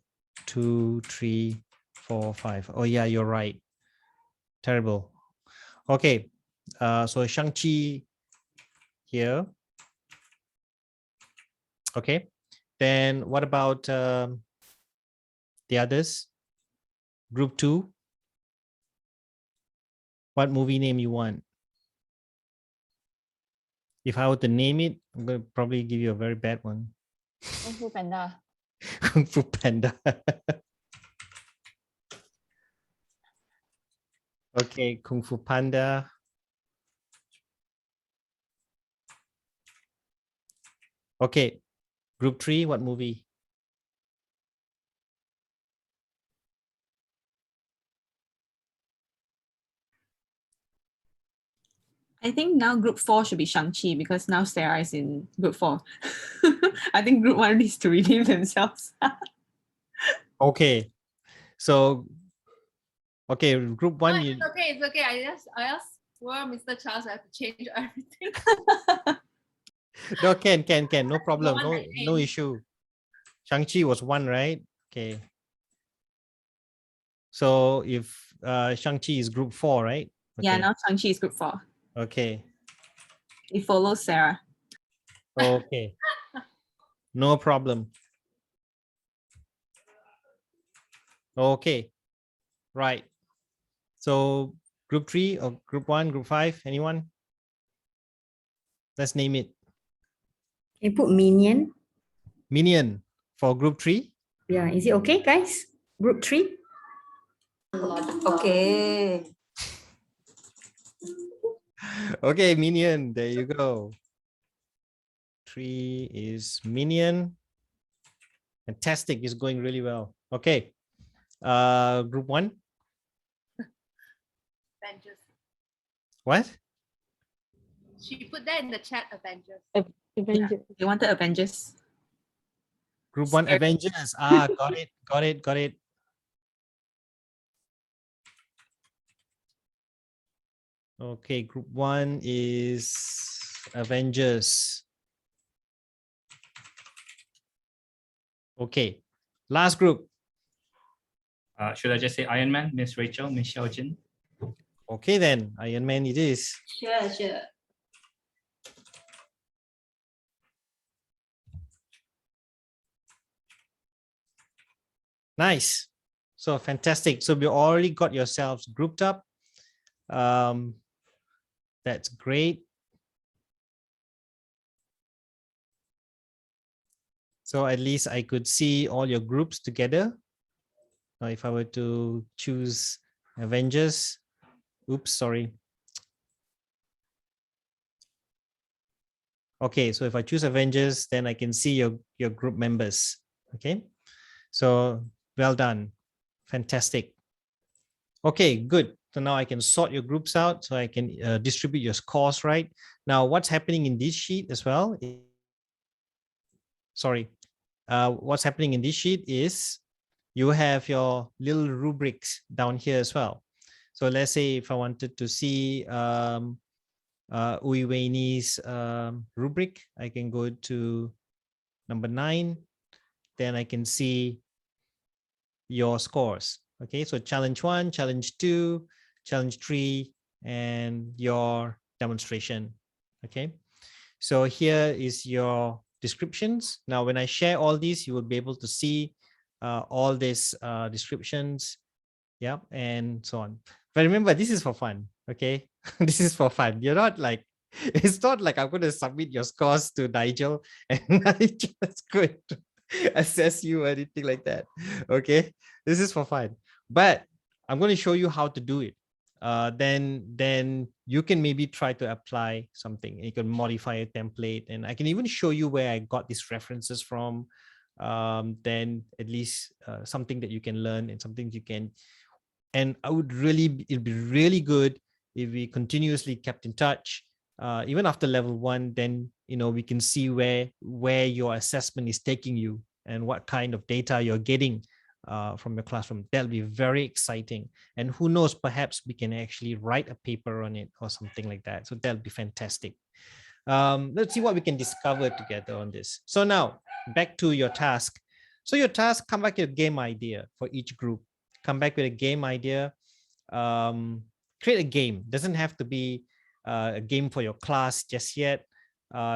2, 3, 4, 5. Oh yeah, you're right. Terrible. Okay. So Shang-Chi here. Okay. Then what about the others? Group 2. What movie name you want? If I were to name it, I'm going to probably give you a very bad one. Kung Fu Panda. Kung Fu Panda. Okay, Kung Fu Panda. Okay, group 3, what movie? I think now group 4 should be Shang-Chi because now Sarah is in group 4. I think group 1 needs to redeem themselves. Okay, so okay, group 1. No, it's okay. I just well, Mr. Charles, I have to change everything. No, can, no problem, one no, I no named. issue. Shang-Chi was 1, right? Okay. So if Shang-Chi is group 4, right? Okay. Yeah, now Shang-Chi is group 4. Okay. It follows Sarah. Okay. No problem. Okay. Right. So group 3 or group 1, group 5, anyone? Let's name it. Can you put Minion? Minion for group 3. Yeah, is it okay, guys? Group 3? Okay. Okay, Minion. There you go. 3 is Minion. Fantastic. It's going really well. Okay. Group 1. Avengers. What? She put that in the chat, Avengers. Avengers. They wanted Avengers. Group 1 Scary. Avengers. Ah, got it. Okay, group 1 is Avengers. Okay, last group. Should I just say Iron Man, Miss Rachel, Miss Xiaojin? Okay then, Iron Man it is. Sure. Nice. So fantastic. So we already got yourselves grouped up. That's great. So at least I could see all your groups together. Now, if I were to choose Avengers, oops, sorry. Okay, so if I choose Avengers, then I can see your group members. Okay, so well done. Fantastic. Okay, good. So now I can sort your groups out so I can distribute your scores right. Now, what's happening in this sheet as well? Sorry. What's happening in this sheet is you have your little rubrics down here as well. So let's say if I wanted to see Ui Weini's rubric, I can go to number 9. Then I can see your scores. Okay, so challenge 1, challenge 2, challenge 3, and your demonstration. Okay, so here is your descriptions. Now, when I share all these, you will be able to see all these descriptions. Yeah, and so on. But remember, this is for fun. Okay, this is for fun. You're not like, it's not like I'm going to submit your scores to Nigel and Nigel is going to assess you or anything like that. Okay, this is for fun. But I'm going to show you how to do it. Then you can maybe try to apply something. You can modify a template, and I can even show you where I got these references from. Then at least something that you can learn and something you can. And it'd be really good if we continuously kept in touch, even after level 1. Then we can see where your assessment is taking you and what kind of data you're getting from your classroom. That'll be very exciting. And who knows, perhaps we can actually write a paper on it or something like that. So that'll be fantastic. Let's see what we can discover together on this. So now back to your task. So your task, come back with a game idea for each group. Come back with a game idea. create a game. Doesn't have to be a game for your class just yet.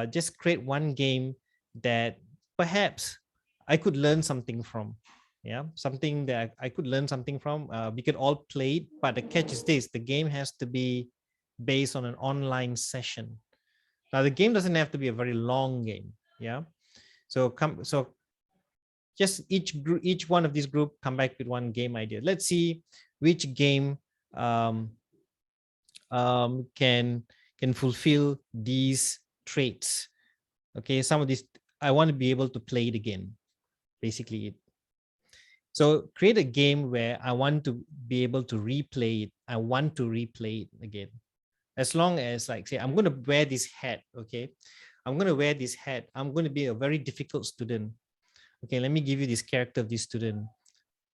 Just create one game that perhaps I could learn something from. Yeah, something that I could learn something from. We could all play it, but the catch is this: the game has to be based on an online session. Now, the game doesn't have to be a very long game. Yeah, so just each one of these group come back with one game idea. Let's see which game can fulfill these traits. Okay, some of these I want to be able to play it again, basically. So create a game where I want to be able to replay it. I want to replay it again. As long as, like, say, I'm going to wear this hat. Okay, I'm going to wear this hat. I'm going to be a very difficult student. Okay, let me give you this character of this student.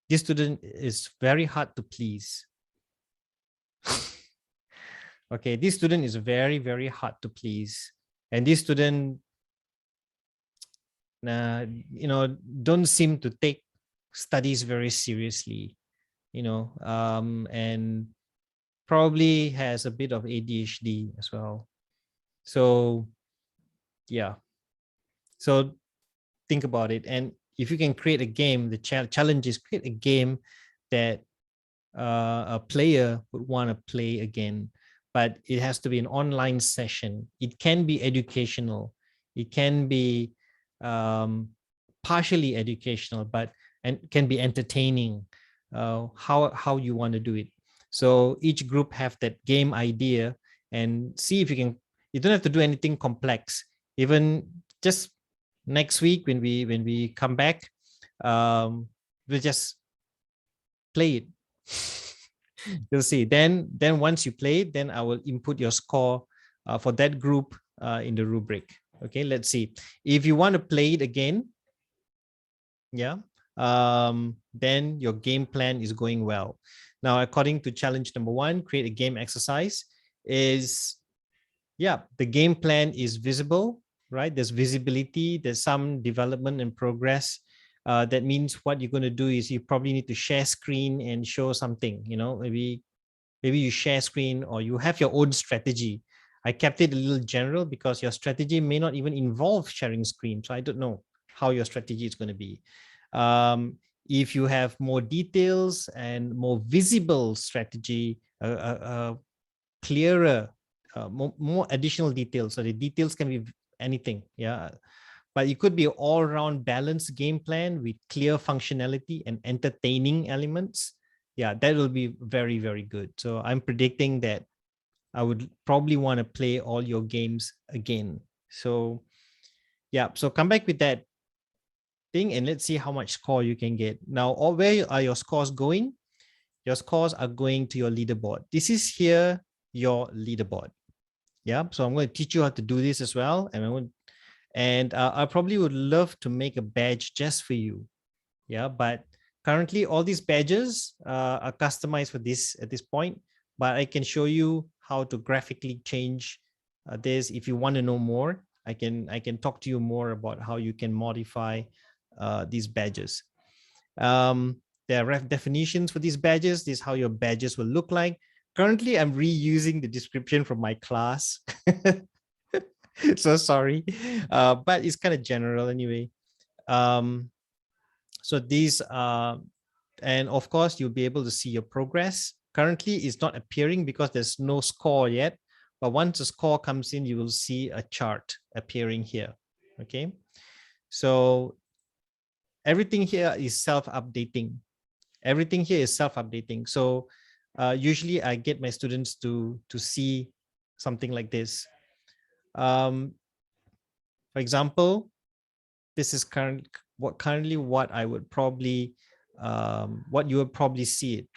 This student is very hard to please. Okay, this student is very, very hard to please. And this student, don't seem to take studies very seriously, and probably has a bit of ADHD as well. So, yeah. So think about it. And if you can create a game, the challenge is create a game that a player would want to play again, but it has to be an online session. It can be educational. It can be partially educational, and can be entertaining. How you want to do it. So each group have that game idea, and see if you can. You don't have to do anything complex. Even just next week when we come back, we'll just play it. You'll see. Then once you play it, then I will input your score for that group in the rubric. Okay, let's see. If you want to play it again, yeah, then your game plan is going well. Now, according to challenge number 1, create a game exercise, is, yeah, the game plan is visible, right? There's visibility, there's some development and progress. That means what you're going to do is you probably need to share screen and show something, maybe you share screen or you have your own strategy. I kept it a little general because your strategy may not even involve sharing screen. So I don't know how your strategy is going to be. If you have more details and more visible strategy, clearer, more additional details. So the details can be anything. Yeah. But it could be an all-round balanced game plan with clear functionality and entertaining elements. Yeah, that will be very, very good. So I'm predicting that I would probably want to play all your games again. So yeah, so come back with that thing and let's see how much score you can get. Now, where are your scores going? Your scores are going to your leaderboard. This is here your leaderboard. Yeah, so I'm going to teach you how to do this as well. And I probably would love to make a badge just for you. Yeah, but currently all these badges are customized for this at this point, but I can show you how to graphically change this. If you want to know more, I can talk to you more about how you can modify these badges. There are definitions for these badges. This is how your badges will look like. Currently, I'm reusing the description from my class. So sorry, but it's kind of general anyway. So these and of course you'll be able to see your progress. Currently it's not appearing because there's no score yet, but once the score comes in, you will see a chart appearing here. Okay, so everything here is self-updating. Everything here is self-updating. So usually I get my students to see something like this. For example, this is currently what I would probably what you would probably see.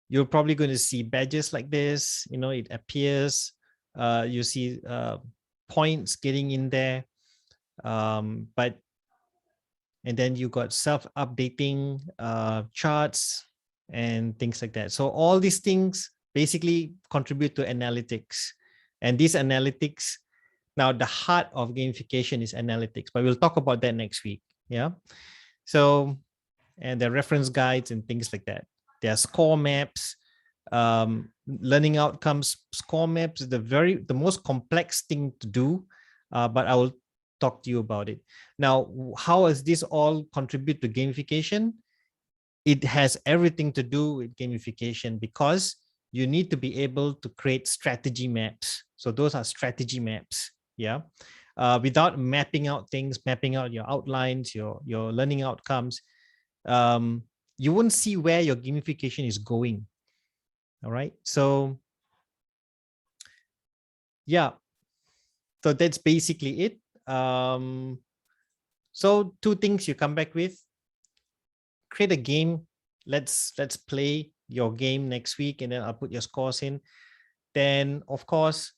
You're probably going to see badges like this. It appears. You see points getting in there, and then you got self-updating charts and things like that. So all these things basically contribute to analytics. And these analytics, now the heart of gamification is analytics, but we'll talk about that next week. Yeah. So and there are reference guides and things like that. There are score maps, learning outcomes. Score maps is the most complex thing to do, but I will talk to you about it. Now, how does this all contribute to gamification? It has everything to do with gamification because you need to be able to create strategy maps. So those are strategy maps, yeah. Without mapping out things, mapping out your outlines, your learning outcomes, you won't see where your gamification is going. All right. So yeah, so that's basically it. So two things you come back with: create a game. Let's play your game next week, and then I'll put your scores in. Then of course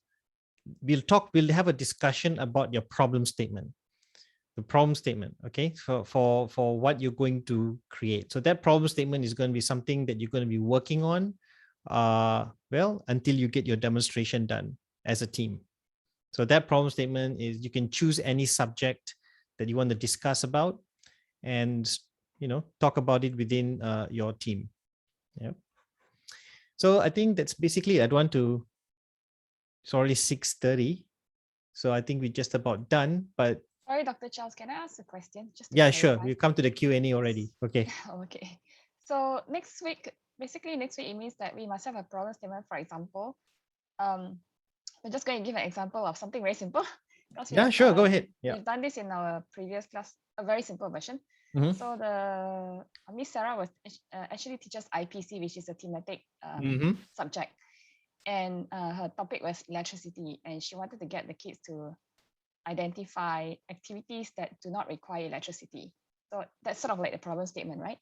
we'll have a discussion about your problem statement. The problem statement, okay, for what you're going to create. So that problem statement is going to be something that you're going to be working on, well, until you get your demonstration done as a team. So that problem statement is, you can choose any subject that you want to discuss about, and talk about it within your team. Yeah. So I think that's basically. I'd want to. It's already 6:30, so I think we're just about done. But Sorry, Dr. Charles, can I ask a question? Just to yeah, sure. clarify? We've come to the Q&A already. Okay. Okay. So next week, basically next week, it means that we must have a problem statement. For example, we're just going to give an example of something very simple. because we Yeah, have, sure. Go ahead. Yeah. We've done this in our previous class, a very simple version. Mhm. So Miss Sarah was actually teaches IPC, which is a thematic Mhm. subject. And her topic was electricity, and she wanted to get the kids to identify activities that do not require electricity. So that's sort of like the problem statement, right?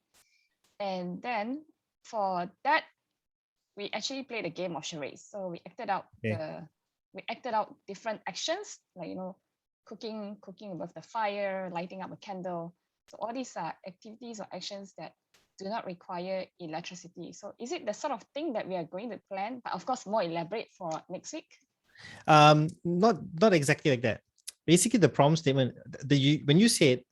And then for that, we actually played a game of charades. So we acted out different actions, like cooking above the fire, lighting up a candle. So all these are activities or actions that do not require electricity. So is it the sort of thing that we are going to plan, but of course more elaborate for next week? Not exactly like that. Basically, the problem statement, when you say it,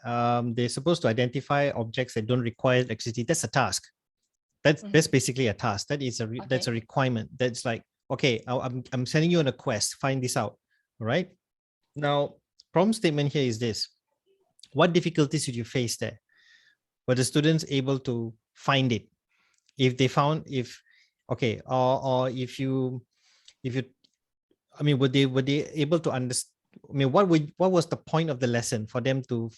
they're supposed to identify objects that don't require electricity. That's a task. That's basically a task. That is that's a requirement. That's like, okay, I'm sending you on a quest. Find this out. All right. Now, problem statement here is this: what difficulties did you face there? Were the students able to find it? If they found, or if you, I mean, were they able to understand? I mean, what was the point of the lesson for them to,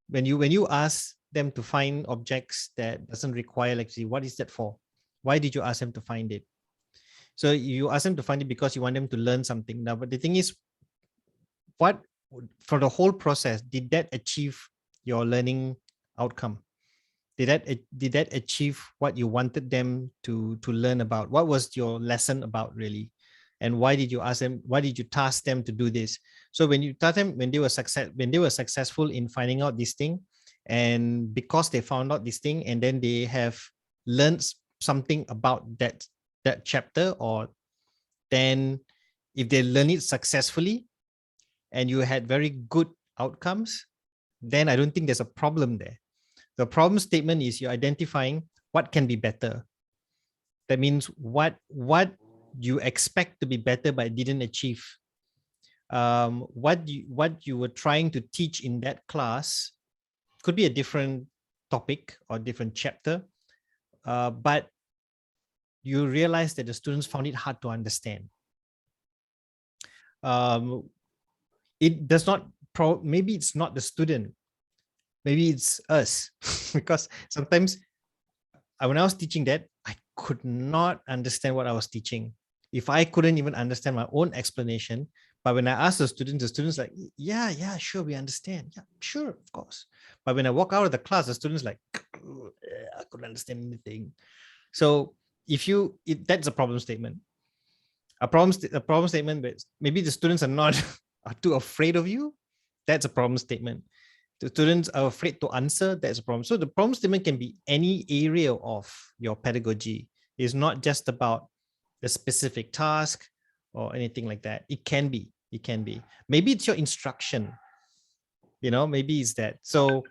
when you ask them to find objects that doesn't require electricity, what is that for? Why did you ask them to find it? So you ask them to find it because you want them to learn something. Now, but the thing is, what for the whole process, did that achieve your learning outcome? Did that achieve what you wanted them to learn about? What was your lesson about, really? And why did you ask them, why did you task them to do this? So when you task them, when they were successful in finding out this thing, and because they found out this thing, and then they have learned something about that chapter, or then if they learn it successfully and you had very good outcomes, then I don't think there's a problem there. The problem statement is you're identifying what can be better. That means what you expect to be better but didn't achieve. What you were trying to teach in that class could be a different topic or different chapter, but you realize that the students found it hard to understand. It does not, maybe it's not the student, maybe it's us, because sometimes when I was teaching that, I could not understand what I was teaching. If I couldn't even understand my own explanation, but when I asked the students like, yeah, sure, we understand. Yeah, sure, of course. But when I walk out of the class, the students like, I couldn't understand anything. So that's a problem statement. A problem statement, but maybe the students are too afraid of you. That's a problem statement. The students are afraid to answer. That's a problem. So the problem statement can be any area of your pedagogy. It's not just about the specific task or anything like that. It can be. Maybe it's your instruction. Maybe it's that. So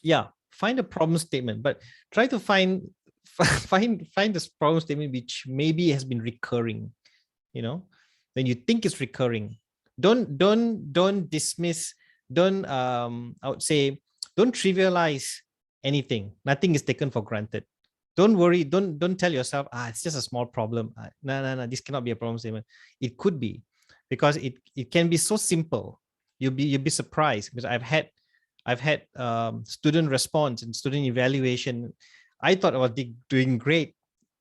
yeah, find a problem statement, but try to find this problem statement which maybe has been recurring, when you think it's recurring. Don't dismiss, don't I would say, don't trivialize anything. Nothing is taken for granted. Don't worry, don't tell yourself, it's just a small problem. No, this cannot be a problem statement. It could be, because it can be so simple. You'll be surprised, because I've had student response and student evaluation. I thought I was doing great.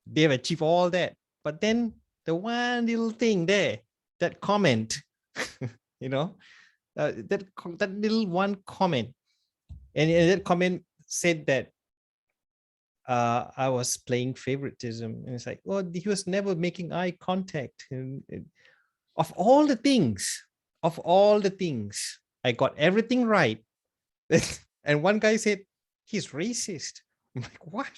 They've achieved all that, but then the one little thing there, that comment, that little one comment, and that comment said that I was playing favoritism, and it's like, well, he was never making eye contact. And of all the things, I got everything right. And one guy said he's racist. I'm like, what?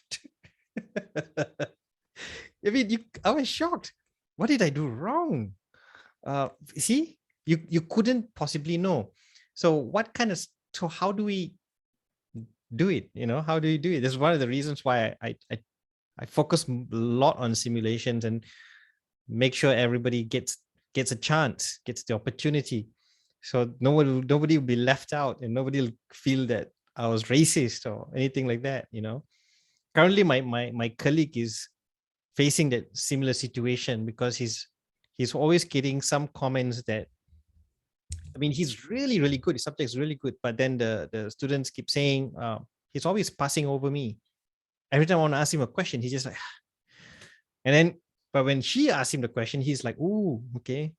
I mean, I was shocked. What did I do wrong? See, you couldn't possibly know. So how do we do it? How do you do it? This is one of the reasons why I focus a lot on simulations and make sure everybody gets a chance, gets the opportunity. So nobody will be left out, and nobody will feel that I was racist or anything like that. Currently, my colleague is facing that similar situation, because he's always getting some comments that, I mean, he's really, really good. His subject is really good, but then the students keep saying he's always passing over me. Every time I want to ask him a question, he's just like, and then, but when she asked him the question, he's like, "Ooh, okay."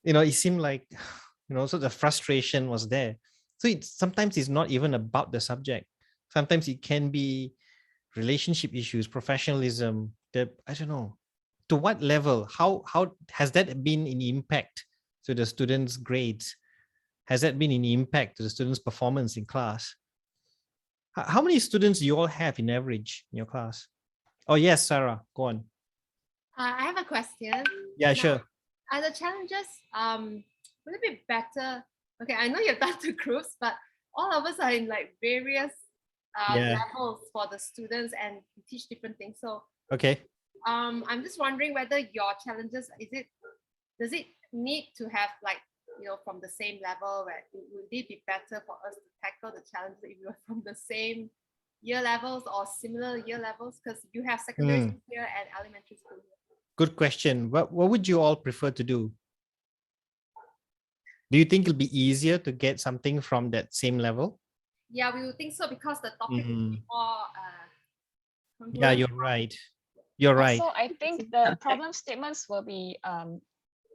It seemed like, so the frustration was there. So sometimes it's not even about the subject. Sometimes it can be relationship issues, professionalism. I don't know, to what level, how has that been an impact to the students' grades? Has that been an impact to the students' performance in class? How many students do you all have in average in your class? Oh yes, Sarah, go on. I have a question. Yeah, Now, sure. Are the challenges would it be better? Okay, I know you've done the groups, but all of us are in like various Yeah. levels for the students, and we teach different things. So Okay. I'm just wondering whether your challenges does it need to have like from the same level, where would it be better for us to tackle the challenges if we were from the same year levels or similar year levels, because you have secondary school here and elementary school here? Good question. What would you all prefer to do? Do you think it'll be easier to get something from that same level? Yeah, we would think so, because the topic is more Yeah, congruent, you're right. You're right. Also, I think the problem statements will be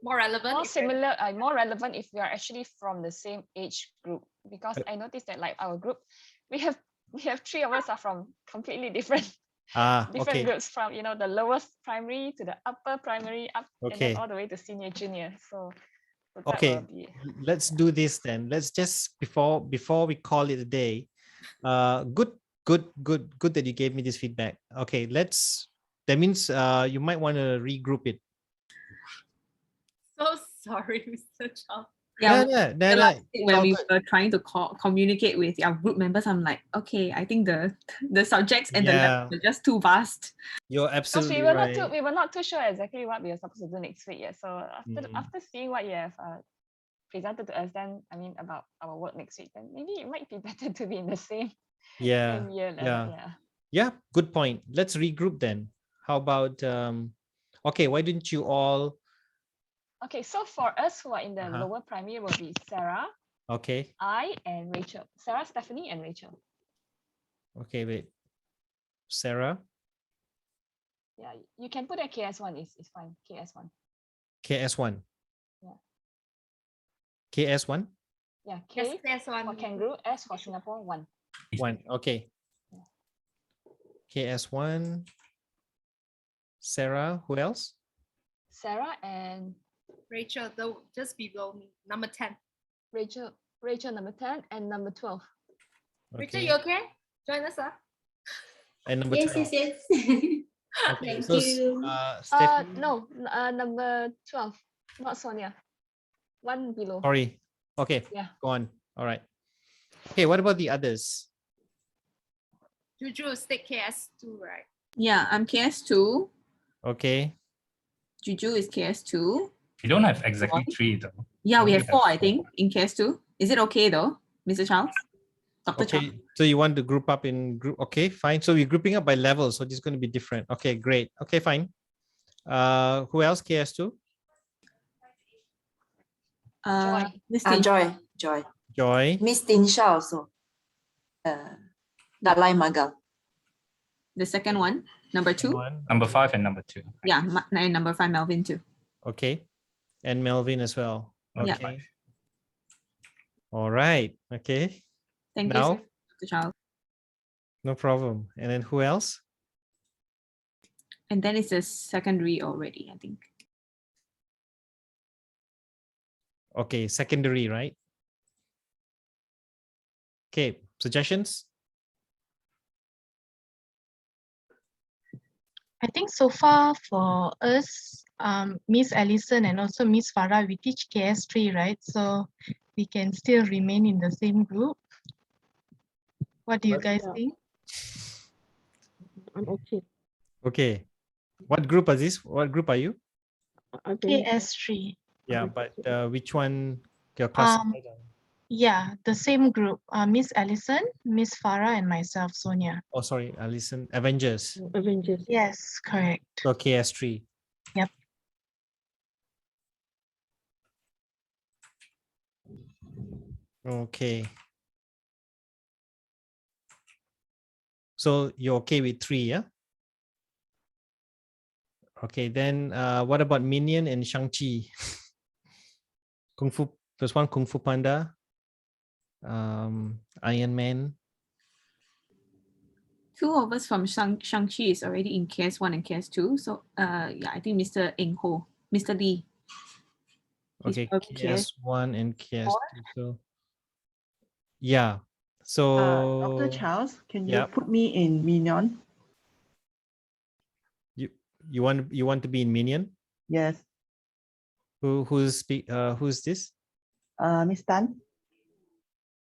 more relevant. more similar, more relevant if we are actually from the same age group. Because I noticed that like our group, we have 3 of us are from completely different Okay. groups, from the lowest primary to the upper primary, up and Okay. then all the way to senior junior. So that Okay, will be, let's do this then. Let's just, before we call it a day, good that you gave me this feedback. Okay, that means you might want to regroup it. So sorry, Mr. Charles. Yeah, No, the last week when all we good. were trying to communicate with our group members, I'm like, okay, I think the subjects and the levels are just too vast. You're because absolutely we were right. we were not too sure exactly what we are supposed to do next week yet. So after seeing what you have presented to us, then I mean about our work next week, then maybe it might be better to be in the same Yeah, year level. yeah. Good point. Let's regroup then. How about okay, why didn't you all? Okay, so for us who are in the lower primary will be Sarah, Okay. I, and Rachel. Sarah, Stephanie, and Rachel. Okay, wait. Sarah. Yeah, you can put a KS1 is fine. KS1. KS1. Yeah. KS1. Yeah, K Yes, for kangaroo, S for Singapore, 1. 1. Okay. Yeah. KS1. Sarah, who else? Sarah and Rachel, though, just below me, number 10. Rachel number 10 and number 12. Rachel, you okay? Join us, huh? And number Yes, 12. yes, yes. Okay, Thank so you. Stephanie. No, number 12, not Sonia. 1 below. Sorry. Okay. Yeah. Go on. All right. Okay. What about the others? Juju stick KS2, right? Yeah, I'm KS2. Okay. Juju is KS2. You don't have exactly Joy? 3 though. Yeah, we You have 4, I think, in KS2. Is it okay though, Mr. Charles? Dr. Charles? Okay. So you want to group up in group? Okay, fine. So we're grouping up by level. So this is going to be different. Okay, great. Okay, fine. Who else? KS2? Miss Tin. Joy. Joy. Miss Tinsha also. Dalai Magal. The second one, number 2. One. Number 5 and number 2. Yeah, and number 5, Melvin too. Okay. And Melvin as well. Yeah. Okay. All right. Okay. Thank Now? you, Dr. Charles. No problem. And then who else? And then it's a secondary already, I think. Okay, secondary, right? Okay, suggestions? I think so far for us, Miss Allison and also Miss Farah, we teach KS3, right? So we can still remain in the same group. What do you guys think? I'm okay. Okay. What group is this? What group are you? Okay. KS3. Yeah, but which one you're classified on? Yeah, the same group. Miss Allison, Miss Farah, and myself, Sonia. Oh, sorry, listen. Avengers. Avengers. Yes, correct. So KS3. Yep. Okay. So you're okay with 3, yeah? Okay, then what about Minion and Shang-Chi? Kung Fu, there's one Kung Fu Panda, Iron Man. 2 of us from Shang-Chi is already in KS1 and KS2. So yeah, I think Mr. Eng Ho, Mr. Lee. He's Okay, probably KS1 and KS2. So yeah. So Dr. Charles, can you yeah. put me in Minion? You want to be in Minion? Yes. Who's this? Miss Tan.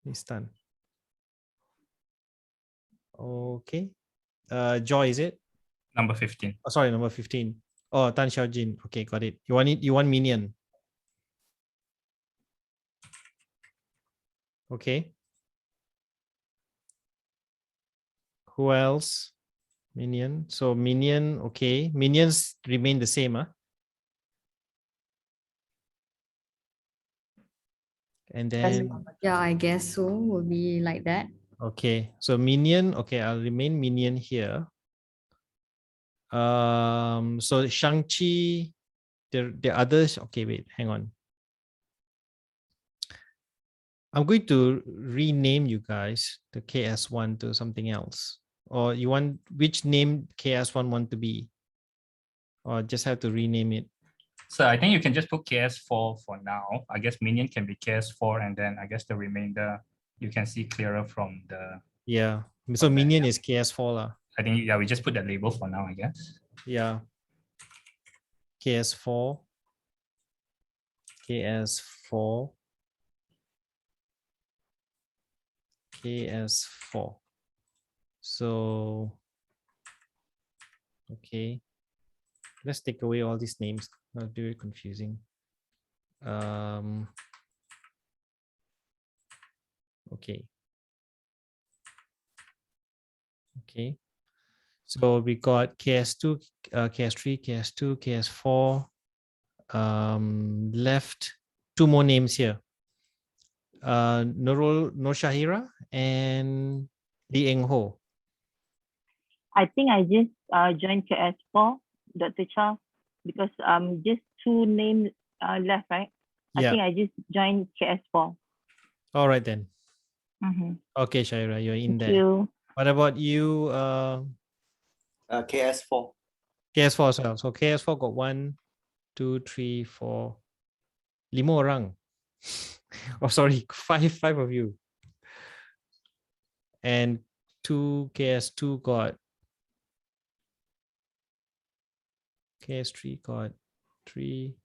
Miss Tan. Okay. Joy, is it? Number 15. Oh, sorry, number 15. Oh, Tan Xiaojin. Okay, got it. You want Minion. Okay. Who else? Minion. So Minion, okay. Minions remain the same, huh? And then Yeah, I guess so. Will be like that. okay. So Minion, okay, I'll remain Minion here. So Shang-Chi, the others, okay, wait, hang on. I'm going to rename you guys, the KS1 to something else. Or you want, which name KS1 want to be? Or just have to rename it? So I think you can just put KS4 for now. I guess Minion can be KS4, and then I guess the remainder you can see clearer from the. Yeah. So Minion is KS4 lah. I think, yeah, we just put that label for now, I guess. Yeah. KS4. KS4. KS4. So, okay. Let's take away all these names. Not very confusing. Okay. Okay. So we got KS2, KS3, KS2, KS4. Left 2 more names here. Nurul Shahira and Lee Eng Ho. I think I just joined KS4, Dr. Charles, because just 2 names left, right? Yeah. I think I just joined KS4. All right then. Mm-hmm. Okay, Shahira, you're in Thank there. you. What about you? KS4. KS4 as well. So KS4 got 1, 2, 3, 4, 5 orang. Oh, sorry, five of you. And 2 KS2 got. KS3 got 3.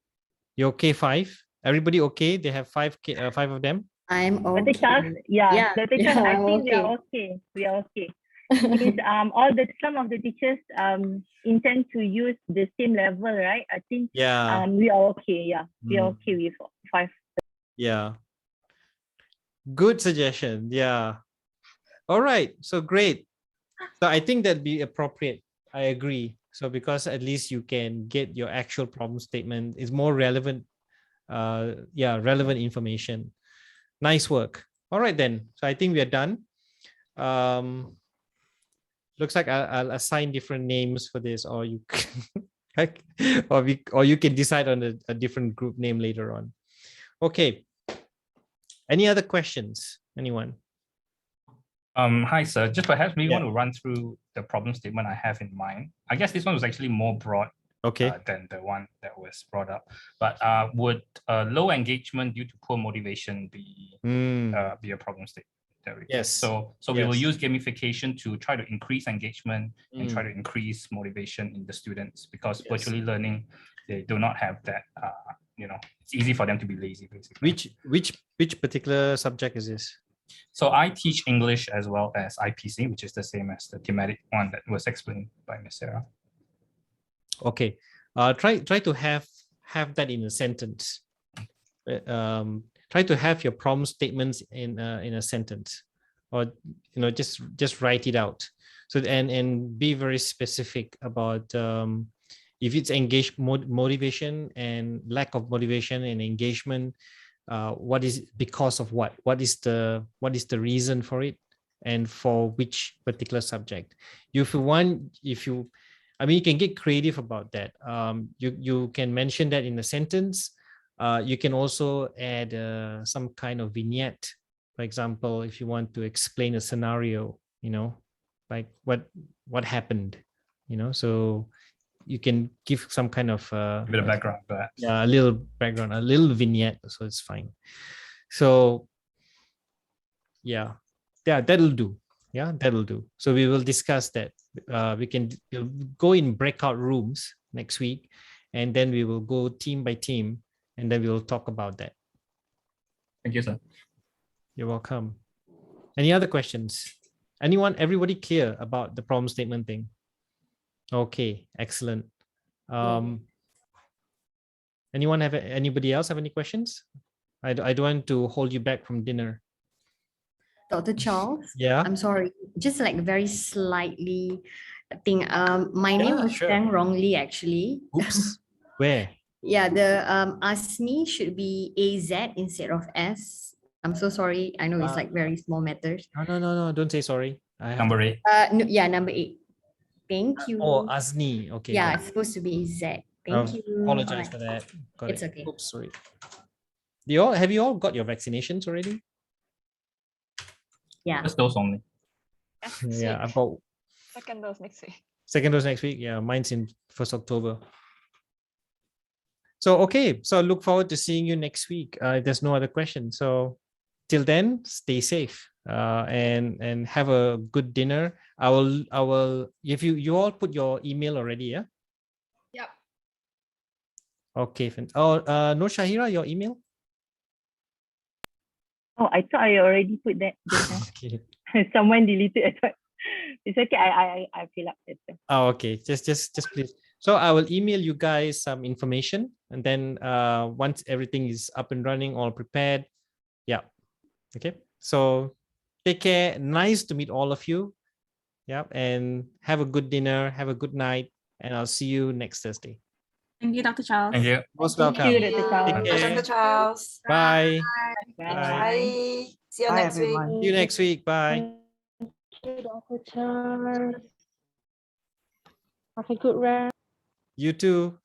You okay? 5. Everybody okay? They have 5 of them. I'm Dr. okay. Charles, yeah, Dr. Charles, I I'm think we are okay. We are okay. is some of the teachers intend to use the same level, right? I think Yeah. we are okay. Yeah, we are Mm. okay with 5. Yeah. Good suggestion. Yeah. All right. So great. So I think that'd be appropriate. I agree. So because at least you can get your actual problem statement. It's more relevant. Relevant information. Nice work. All right then. So I think we are done. Looks like I'll assign different names for this, or you or you can decide on a different group name later on. Okay. Any other questions? Anyone? Hi, sir. Just perhaps we Yeah. want to run through the problem statement I have in mind. I guess this one was actually more broad Okay. than the one that was brought up. But would low engagement due to poor motivation be a problem statement? Yes. So we will Yes. use gamification to try to increase engagement and try Mm. to increase motivation in the students, because Yes. virtually learning, they do not have that. It's easy for them to be lazy, basically. Which particular subject is this? So I teach English as well as IPC, which is the same as the thematic one that was explained by Ms. Sarah. Okay. Try to have that in a sentence. Try to have your problem statements in a sentence, or just write it out. So and be very specific about if it's motivation and lack of motivation and engagement. What is because of what is the reason for it, and for which particular subject? You can get creative about that. You can mention that in a sentence. You can also add some kind of vignette. For example, if you want to explain a scenario, like what happened, so you can give some kind of A bit of background, perhaps. yeah, a little background, a little vignette, so it's fine. So yeah, that'll do. Yeah, that'll do. So we will discuss that. We'll go in breakout rooms next week, and then we will go team by team, and then we will talk about that. Thank you, sir. You're welcome. Any other questions? Everybody clear about the problem statement thing? Okay, excellent. Anybody else have any questions? I don't want to hold you back from dinner. Dr. Charles? Yeah. I'm sorry, just like very slightly thing. My name Yeah, was sure. spelled wrongly actually. Oops. Where? Yeah, the ASME should be AZ instead of S. I'm so sorry. I know it's like very small matters. No. Don't say sorry. Number 8. No, yeah, number 8. Thank you. Oh, ASNI. Okay. Yeah, got it's supposed to be Z. it. Thank you. Apologize Alright. for that. Got It's it. okay. Oops, sorry. Have you all got your vaccinations already? Yeah. Just those only. Yeah, I've got Second dose next week. second dose next week. Yeah, mine's in 1st October. So, okay. So I look forward to seeing you next week. If there's no other questions. So till then, stay safe and have a good dinner. I will, if you all put your email already, yeah? Yep. Okay. No, Shahira, your email? Oh, I thought I already put that. Just now. Okay. Someone deleted. I thought it's okay. I fill up later. Oh, okay. Just please. So I will email you guys some information, and then once everything is up and running, all prepared. Yeah. Okay. So take care. Nice to meet all of you. Yeah. And have a good dinner. Have a good night. And I'll see you next Thursday. Thank you, Dr. Charles. Thank you. Most Thank welcome. you, Dr. Charles. Take care. Dr. Charles. Bye. Bye. Bye. See you Bye, next week. everyone. See you next week. Bye. Dr. Charles. Have a good rest. You too.